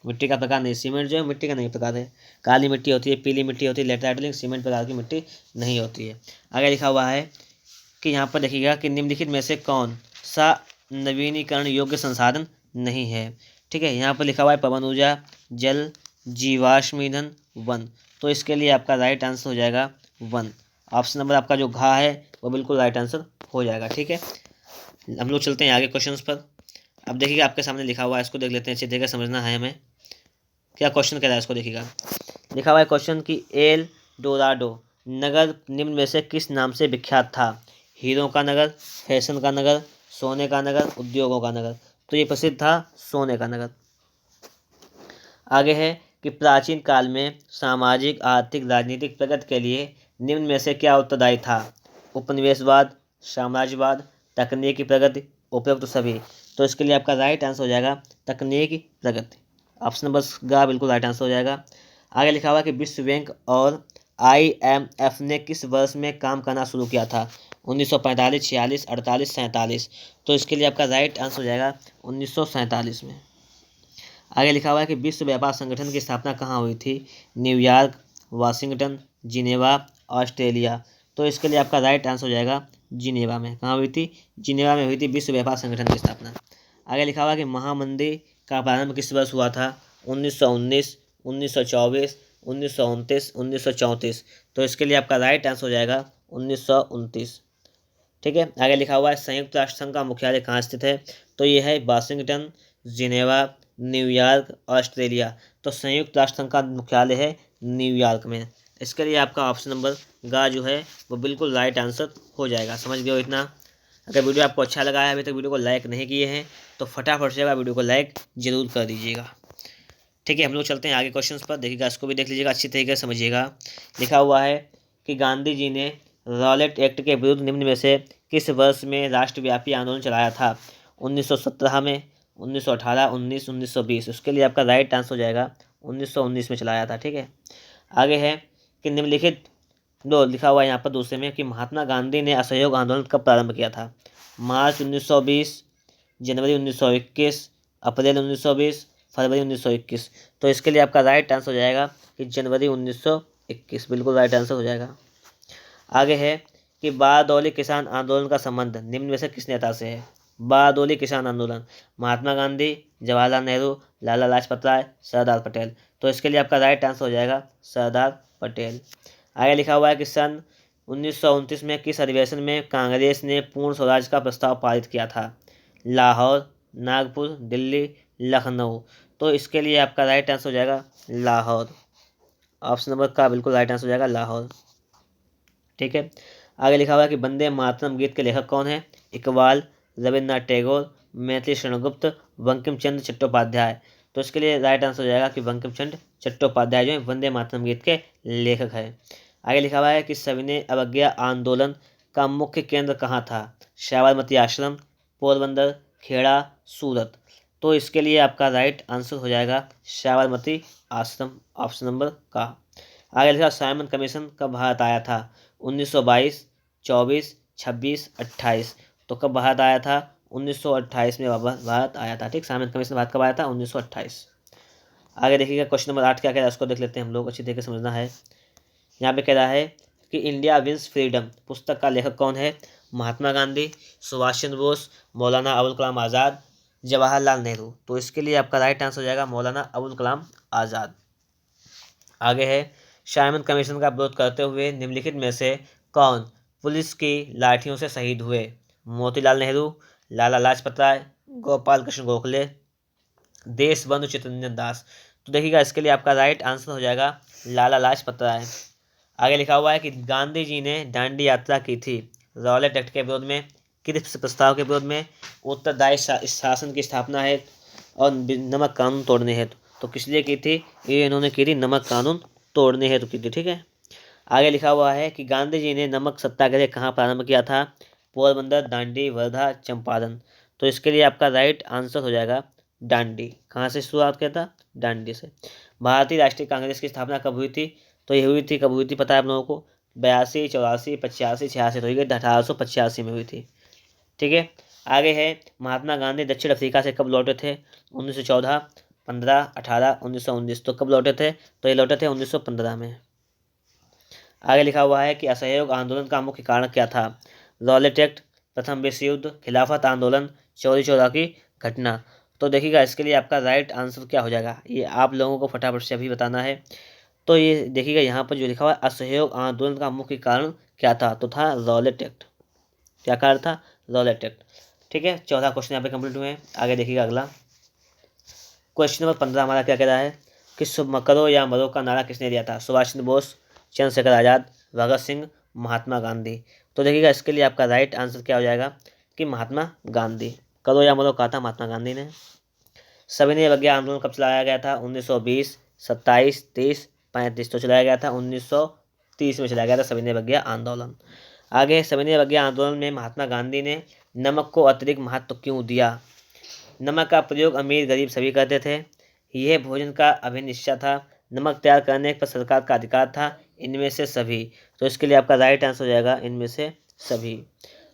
मिट्टी का प्रकार नहीं, सीमेंट जो है मिट्टी का नहीं प्रकार है। काली मिट्टी होती है, पीली मिट्टी होती है, लेटराइट, लेकिन सीमेंट प्रकार की मिट्टी नहीं होती है। आगे लिखा हुआ है कि यहाँ पर देखिएगा कि निम्नलिखित में से कौन सा नवीनीकरण योग्य संसाधन नहीं है। ठीक है, यहाँ पर लिखा हुआ है पवन ऊर्जा, जल, जीवाश्म ईंधन, वन। तो इसके लिए आपका राइट आंसर हो जाएगा वन। ऑप्शन नंबर आपका जो घ है वो बिल्कुल राइट आंसर हो जाएगा। ठीक है, हम लोग चलते हैं आगे क्वेश्चंस पर। अब देखिएगा आपके सामने लिखा हुआ है, इसको देख लेते हैं, अच्छी तरीके से समझना है हमें। क्या क्वेश्चन कह रहा है इसको देखिएगा। लिखा हुआ है क्वेश्चन कि एल डोराडो नगर निम्न में से किस नाम से विख्यात था? हीरों का नगर, फैशन का नगर, सोने का नगर, उद्योगों का नगर। तो ये प्रसिद्ध था सोने का नगर। आगे है कि प्राचीन काल में सामाजिक, आर्थिक, राजनीतिक प्रगति के लिए निम्न में से क्या उत्तरदायी था? उपनिवेशवाद, साम्राज्यवाद, तकनीकी प्रगति, उपयुक्त सभी। तो इसके लिए आपका राइट आंसर हो जाएगा तकनीकी प्रगति। ऑप्शन नंबर ग बिल्कुल राइट आंसर हो जाएगा। आगे लिखा हुआ कि विश्व बैंक और IMF ने किस वर्ष में काम करना शुरू किया था? 1945, 46, 48, 47। तो इसके लिए आपका राइट आंसर हो जाएगा 1947 में। आगे लिखा हुआ है कि विश्व व्यापार संगठन की स्थापना कहाँ हुई थी? New York, Washington, Geneva, Australia. तो इसके लिए आपका राइट आंसर हो जाएगा जिनेवा में। कहाँ हुई थी? जिनेवा में हुई थी विश्व व्यापार संगठन की स्थापना। आगे लिखा हुआ है कि महामंदी का प्रारंभ किस वर्ष हुआ था? 1919, 1924, 1929, 1934। तो इसके लिए आपका राइट आंसर हो जाएगा 1929। ठीक है, आगे लिखा हुआ है संयुक्त राष्ट्र संघ का मुख्यालय कहाँ स्थित है? तो ये है वाशिंगटन, जिनेवा, न्यूयॉर्क, ऑस्ट्रेलिया। तो संयुक्त राष्ट्र संघ का मुख्यालय है न्यूयॉर्क में। इसके लिए आपका ऑप्शन नंबर ग जो है वो बिल्कुल राइट आंसर हो जाएगा। समझ गए हो इतना? अगर वीडियो आपको अच्छा लगा है, अभी तक वीडियो को लाइक नहीं किए हैं तो फटाफट से वीडियो को लाइक जरूर कर दीजिएगा। ठीक है, हम लोग चलते हैं आगे क्वेश्चंस पर। देखिएगा इसको भी देख लीजिएगा, अच्छी तरीके से समझिएगा। लिखा हुआ है कि गांधी जी ने रॉलेट एक्ट के विरुद्ध निम्न में से किस वर्ष में राष्ट्रव्यापी आंदोलन चलाया था? 1917 में, 1918, 19, 1920। उसके लिए आपका राइट आंसर हो जाएगा 1919 में चलाया था। ठीक है, आगे है कि निम्नलिखित दो लिखा हुआ है यहाँ पर दूसरे में कि महात्मा गांधी ने असहयोग आंदोलन कब प्रारंभ किया था। मार्च 1920, जनवरी 1921, अप्रैल 1920, फरवरी 1921। तो इसके लिए आपका राइट आंसर हो जाएगा कि जनवरी 1921, बिल्कुल राइट आंसर हो जाएगा। आगे है कि बारदौली किसान आंदोलन का संबंध निम्न में से किस नेता से है। बारदौली किसान आंदोलन, महात्मा गांधी, जवाहरलाल नेहरू, लाला लाजपत राय, सरदार पटेल। तो इसके लिए आपका राइट आंसर हो जाएगा सरदार पटेल। आगे लिखा हुआ है कि सन 1929 में किस अधिवेशन में कांग्रेस ने पूर्ण स्वराज का प्रस्ताव पारित किया था। लाहौर, नागपुर, दिल्ली, लखनऊ। तो इसके लिए आपका राइट आंसर हो जाएगा लाहौर। ऑप्शन नंबर का बिल्कुल राइट आंसर हो जाएगा लाहौर। ठीक है, आगे लिखा हुआ है कि वंदे मातरम गीत के लेखक कौन है। इकबाल, रविन्द्रनाथ टैगोर, मैथिली शरण गुप्त, बंकिम चंद्र चट्टोपाध्याय। तो इसके लिए राइट आंसर हो जाएगा कि बंकिम चंद्र चट्टोपाध्याय जो है वंदे मातरम गीत के लेखक है। आगे लिखा हुआ है कि सविनय अवज्ञा आंदोलन का मुख्य केंद्र कहाँ था। साबरमती आश्रम, पोरबंदर, खेड़ा, सूरत। तो इसके लिए आपका राइट आंसर हो जाएगा साबरमती आश्रम, ऑप्शन नंबर का। आगे लिखा साइमन कमीशन कब भारत आया था। 1922, 24, 26, 28। तो कब भारत आया था। 1928 में भारत आया था। ठीक, साइमन कमीशन भारत कब आया था। 1928। आगे देखिएगा क्वेश्चन नंबर 8 क्या कह रहा है उसको देख लेते हैं हम लोग, अच्छी तरीके से समझना है। यहाँ पे कह रहा है कि इंडिया विंस फ्रीडम पुस्तक का लेखक कौन है। महात्मा गांधी, सुभाष चंद्र बोस, मौलाना अबुल कलाम आज़ाद, जवाहरलाल नेहरू। तो इसके लिए आपका राइट आंसर हो जाएगा मौलाना अबुल कलाम आज़ाद। आगे है साइमन कमीशन का विरोध करते हुए निम्नलिखित में से कौन पुलिस की लाठियों से शहीद हुए। मोतीलाल नेहरू, लाला लाजपत राय, गोपाल कृष्ण गोखले, देशबंधु चित्तरंजन दास। तो देखिएगा इसके लिए आपका राइट आंसर हो जाएगा लाला लाजपत राय। आगे लिखा हुआ है कि गांधी जी ने दांडी यात्रा की थी। रॉलेट एक्ट के विरोध में, क्रिप्स प्रस्ताव के विरोध में, उत्तरदायी शासन की स्थापना है और नमक कानून तोड़ने हेतु। तो किस लिए की थी ये इन्होंने की थी नमक कानून तोड़ने हेतु की थी। ठीक है, आगे लिखा हुआ है कि गांधी जी ने नमक सत्याग्रह कहाँ प्रारंभ किया था। पोरबंदर, दांडी, वर्धा, चंपारण। तो इसके लिए आपका राइट आंसर हो जाएगा दांडी। कहाँ से शुरुआत किया था, दांडी से। भारतीय राष्ट्रीय कांग्रेस की स्थापना कब हुई थी। तो ये हुई थी, कब हुई थी पता है आप लोगों को। 82, 84, 85, 86 तो हुई 1885 में हुई थी। ठीक है, आगे है महात्मा गांधी दक्षिण अफ्रीका से कब लौटे थे। 1914, 15, 18, 1919। तो कब लौटे थे, तो ये लौटे थे 1915 में। आगे लिखा हुआ है कि असहयोग आंदोलन का मुख्य कारण क्या था। रॉलेट एक्ट, प्रथम विश्व युद्ध, खिलाफत आंदोलन, चौरी चौरा की घटना। तो देखिएगा इसके लिए आपका राइट आंसर क्या हो जाएगा, ये आप लोगों को फटाफट से अभी बताना है। तो ये देखिएगा यहाँ पर जो लिखा हुआ है असहयोग आंदोलन का मुख्य कारण क्या था, तो था रॉलेट एक्ट। क्या कारण था, रॉलेट एक्ट। ठीक है, 14 क्वेश्चन यहाँ पे कंप्लीट हुए हैं। आगे देखिएगा अगला क्वेश्चन नंबर 15 हमारा क्या कह रहा है कि शुभ करो या मरो का नारा किसने दिया था। सुभाष चंद्र बोस, चंद्रशेखर आज़ाद, भगत सिंह, महात्मा गांधी। तो देखिएगा इसके लिए आपका राइट आंसर क्या हो जाएगा कि महात्मा गांधी। करो या मरो कहा था महात्मा गांधी ने। सविनय अवज्ञा आंदोलन कब चलाया गया था। 1920, 27, 30, 35। तो चलाया गया था 1930 में चलाया गया था सविनय अवज्ञा आंदोलन। आगे सविनय अवज्ञा आंदोलन में महात्मा गांधी ने नमक को अतिरिक्त महत्व क्यों दिया। नमक का प्रयोग अमीर गरीब सभी करते थे। यह भोजन का अभिन्न हिस्सा था। नमक तैयार करने पर सरकार का अधिकार था। इनमें से सभी। तो इसके लिए आपका राइट आंसर हो जाएगा इनमें से सभी।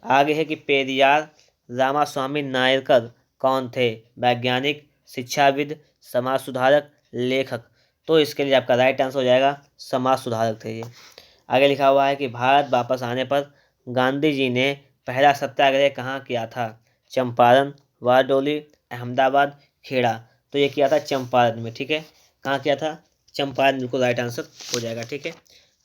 आगे है कि पेरियार रामास्वामी नायकर कौन थे। वैज्ञानिक, शिक्षाविद, समाज सुधारक, लेखक। तो इसके लिए आपका राइट आंसर हो जाएगा समाज सुधारक थे ये। आगे लिखा हुआ है कि भारत वापस आने पर गांधी जी ने पहला सत्याग्रह कहाँ किया था। चंपारण, बारडोली, अहमदाबाद, खेड़ा। तो ये किया था चंपारण में। ठीक है, कहाँ किया था, चंपारण। बिल्कुल राइट आंसर हो जाएगा। ठीक है,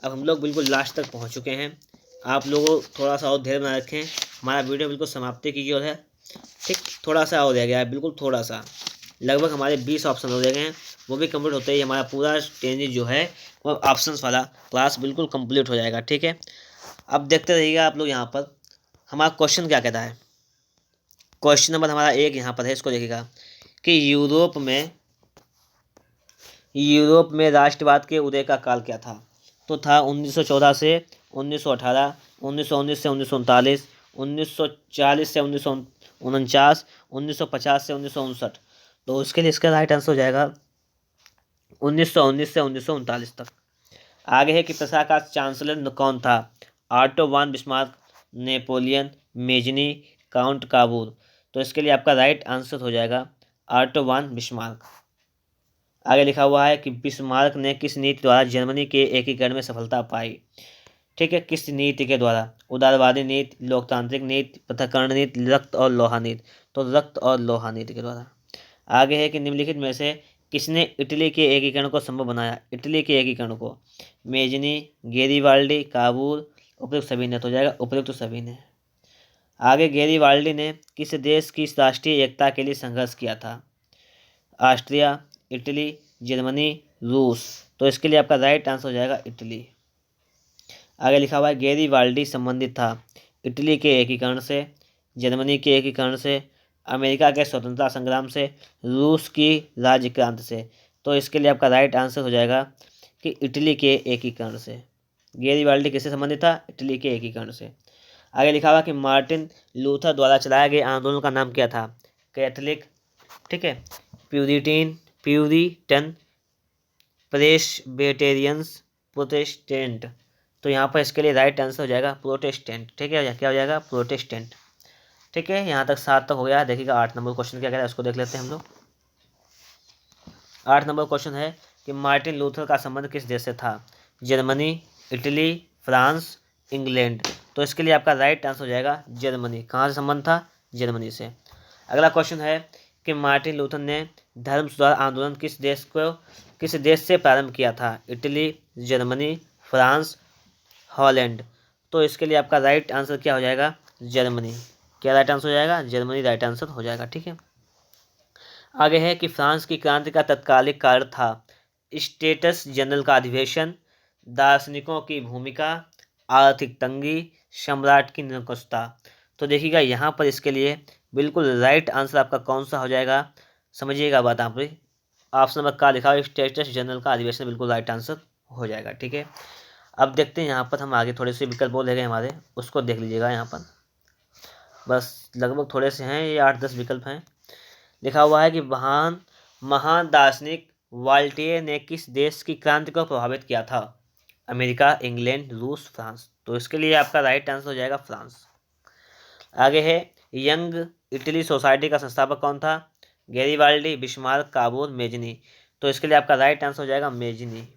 अब हम लोग बिल्कुल लास्ट तक पहुँच चुके हैं। आप लोगों थोड़ा सा और धैर्य बना रखें, हमारा वीडियो बिल्कुल समाप्ति की ओर है। ठीक, थोड़ा सा और रह गया है, बिल्कुल थोड़ा सा। लगभग हमारे 20 ऑप्शन हो रह गए हैं, वो भी कंप्लीट होते ही हमारा पूरा ट्रेनिंग जो है वो ऑप्शंस वाला क्लास बिल्कुल कंप्लीट हो जाएगा। ठीक है, अब देखते रहिएगा आप लोग। यहाँ पर हमारा क्वेश्चन क्या कहता है। क्वेश्चन नंबर हमारा 1 यहाँ पर है, इसको देखिएगा कि यूरोप में राष्ट्रवाद के उदय का काल क्या था। तो था 1914 से 1918, 1919 से 1939, 1940 से 49, 1950 से 1959। तो उसके लिए इसका राइट आंसर हो जाएगा 1919 से 1939 तक। आगे है कि प्रसा का चांसलर कौन था? Otto von Bismarck, Napoleon, Mazzini, Count Cavour. तो इसके लिए आपका राइट आंसर हो जाएगा ऑटो वान बिस्मार्क। आगे लिखा हुआ है कि बिस्मार्क ने किस नीति द्वारा जर्मनी के एकीकरण में सफलता पाई? ठीक है, किस नीति के द्वारा? उदारवादी नीति, लोकतांत्रिक नीति, पृथक्करण नीति, रक्त और लोहा नीति। तो रक्त और लोहा नीति के द्वारा। आगे है कि निम्नलिखित में से किसने इटली के एकीकरण को संभव बनाया? इटली के एकीकरण को मेजनी, गेरिबाल्डी, काबूल, उपयुक्त सभी ने। तो जाएगा उपयुक्त सभी ने। आगे गेरिबाल्डी ने किस देश की राष्ट्रीय एकता के लिए संघर्ष किया था? ऑस्ट्रिया, इटली, जर्मनी, रूस। तो इसके लिए आपका राइट आंसर हो जाएगा इटली। आगे लिखा हुआ है गेरिबाल्डी संबंधित था इटली के एकीकरण से, जर्मनी के एकीकरण से, अमेरिका के स्वतंत्रता संग्राम से, रूस की राज्य क्रांति से। तो इसके लिए आपका राइट आंसर हो जाएगा कि इटली के एकीकरण से। गेरिबाल्डी किससे संबंधित था? इटली के एकीकरण से। आगे लिखा हुआ कि मार्टिन लूथर द्वारा चलाए गए आंदोलन का नाम क्या था? कैथलिक, ठीक है, प्यूरिटन, प्रेस्बिटेरियंस, प्रोटेस्टेंट। तो यहाँ पर इसके लिए राइट आंसर हो जाएगा प्रोटेस्टेंट। ठीक है, क्या हो जाएगा? प्रोटेस्टेंट। ठीक है, यहाँ तक 7 तक हो गया। देखिएगा 8 नंबर क्वेश्चन क्या कह रहा है, उसको देख लेते हैं हम लोग। 8 नंबर क्वेश्चन है कि मार्टिन लूथर का संबंध किस देश से था? Germany, Italy, France, England. तो इसके लिए आपका राइट आंसर हो जाएगा जर्मनी। कहाँ से संबंध था? जर्मनी से। अगला क्वेश्चन है कि मार्टिन लूथर ने धर्म सुधार आंदोलन किस देश से प्रारंभ किया था? Italy, Germany, France, Holland. तो इसके लिए आपका राइट आंसर क्या हो जाएगा? जर्मनी। क्या राइट आंसर हो जाएगा? जर्मनी राइट आंसर हो जाएगा। ठीक है, आगे है कि फ्रांस की क्रांति का तत्कालिक कारण था स्टेटस जनरल का अधिवेशन, दार्शनिकों की भूमिका, आर्थिक तंगी, सम्राट की निरंकुशता। तो देखिएगा यहाँ पर इसके लिए बिल्कुल राइट आंसर आपका कौन सा हो जाएगा, समझिएगा बात आप। ऑप्शन नंबर का लिखा हुआ स्टेटस जनरल का अधिवेशन बिल्कुल राइट आंसर हो जाएगा। ठीक है, अब देखते हैं यहाँ पर हम आगे थोड़े से विकल्प बोल गए हमारे, उसको देख लीजिएगा। यहाँ पर बस लगभग थोड़े से हैं, ये 8-10 विकल्प हैं। लिखा हुआ है कि महान दार्शनिक वॉल्टेयर ने किस देश की क्रांति को प्रभावित किया था? अमेरिका, इंग्लैंड, रूस, फ्रांस। तो इसके लिए आपका राइट आंसर हो जाएगा फ्रांस। आगे है यंग इटली सोसाइटी का संस्थापक कौन था? Garibaldi, Bismarck, Kabul, Mazzini. तो इसके लिए आपका राइट आंसर हो जाएगा मेजनी।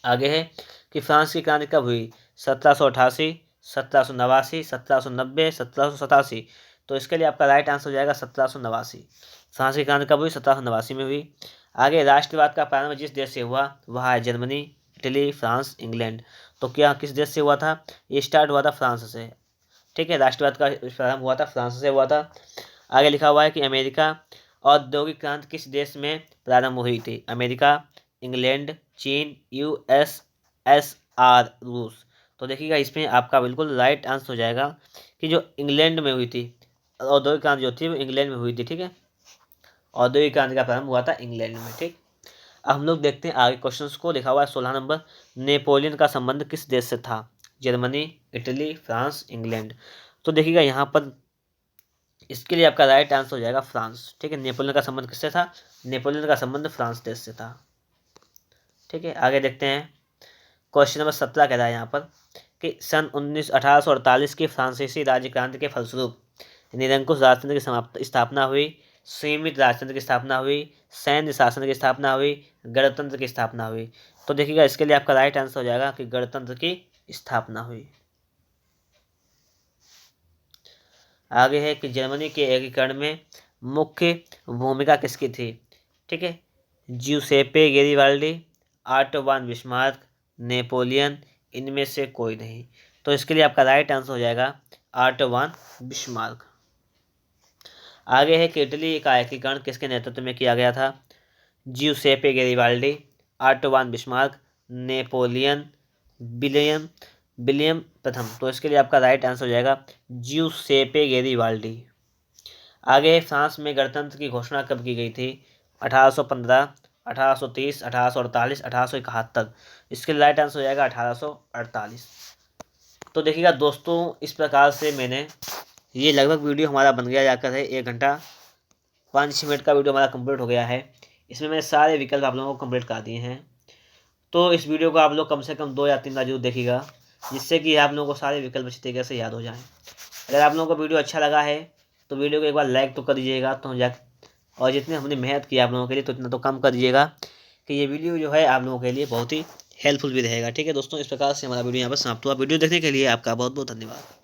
आगे है कि फ्रांस की क्रांति कब हुई? 1788, 1789, 1790, 1787। तो इसके लिए आपका राइट आंसर हो जाएगा 1789। फ्रांस की क्रांति कब हुई? 1789 में हुई। आगे राष्ट्रवाद का प्रारंभ जिस देश से हुआ वह है जर्मनी, इटली, फ्रांस, इंग्लैंड। तो क्या किस देश से हुआ था? ये स्टार्ट हुआ था फ्रांस से। ठीक है, राष्ट्रवाद का प्रारंभ हुआ था फ्रांस से हुआ था। आगे लिखा हुआ है कि अमेरिका औद्योगिक क्रांति किस देश में प्रारंभ हुई थी? अमेरिका, इंग्लैंड, चीन, यूएसएसआर, रूस। तो देखिएगा इसमें आपका बिल्कुल राइट आंसर हो जाएगा कि जो इंग्लैंड में हुई थी औद्योगिक क्रांति जो थी वो इंग्लैंड में हुई थी। ठीक है, औद्योगिक क्रांति का प्रारंभ हुआ था इंग्लैंड में। ठीक, अब हम लोग देखते हैं आगे क्वेश्चंस को। लिखा हुआ है 16 नंबर, नेपोलियन का संबंध किस देश से था? Germany, Italy, France, England. तो देखिएगा यहाँ पर इसके लिए आपका राइट आंसर हो जाएगा फ्रांस। ठीक है, नेपोलियन का संबंध किससे था? नेपोलियन का संबंध फ्रांस देश से था। ठीक है, आगे देखते हैं क्वेश्चन नंबर 17 कह रहा है यहाँ पर कि सन 1848 की फ्रांसीसी राज्य क्रांति के फलस्वरूप निरंकुश राजतंत्र की स्थापना हुई, सीमित राजतंत्र की स्थापना हुई, सैन्य शासन की स्थापना हुई, गणतंत्र की स्थापना हुई। तो देखिएगा इसके लिए आपका राइट आंसर हो जाएगा कि गणतंत्र की स्थापना हुई। आगे है कि जर्मनी के एकीकरण में मुख्य भूमिका किसकी थी? ठीक है, ज्यूसेप्पे Garibaldi, auto von Bismarck, Napoleon, इनमें से कोई नहीं। तो इसके लिए आपका राइट आंसर हो जाएगा ऑटो वान बिस्मार्क। आगे है कि इटली का एकीकरण किसके नेतृत्व में किया गया था? ज्यूसेप्पे Garibaldi, auto von Bismarck, Napoleon, William प्रथम। तो इसके लिए आपका राइट आंसर हो जाएगा ज्यूसेप्पे गेरिबाल्डी। आगे फ्रांस में गणतंत्र की घोषणा कब की गई थी? 1815, 1830, 1848, 1871। इसके लिए राइट आंसर हो जाएगा 1848। तो देखिएगा दोस्तों, इस प्रकार से मैंने ये लगभग वीडियो हमारा बन गया जाकर है 1 घंटा 5-6 मिनट का वीडियो हमारा कंप्लीट हो गया है। इसमें मैंने सारे विकल्प आप लोगों को कंप्लीट कर दिए हैं। तो इस वीडियो को आप लोग कम से कम 2 या 3 बार जरूर देखिएगा, जिससे कि आप लोगों को सारे विकल्प अच्छी तरीके से याद हो जाएं। अगर आप लोगों को वीडियो अच्छा लगा है तो वीडियो को एक बार लाइक तो कर दीजिएगा, और जितने हमने मेहनत की आप लोगों के लिए तो इतना तो कम कर दीजिएगा कि ये वीडियो जो है आप लोगों के लिए बहुत ही हेल्पफुल भी रहेगा। ठीक है दोस्तों, इस प्रकार से हमारा वीडियो यहाँ पर समाप्त हुआ। वीडियो देखने के लिए आपका बहुत बहुत धन्यवाद।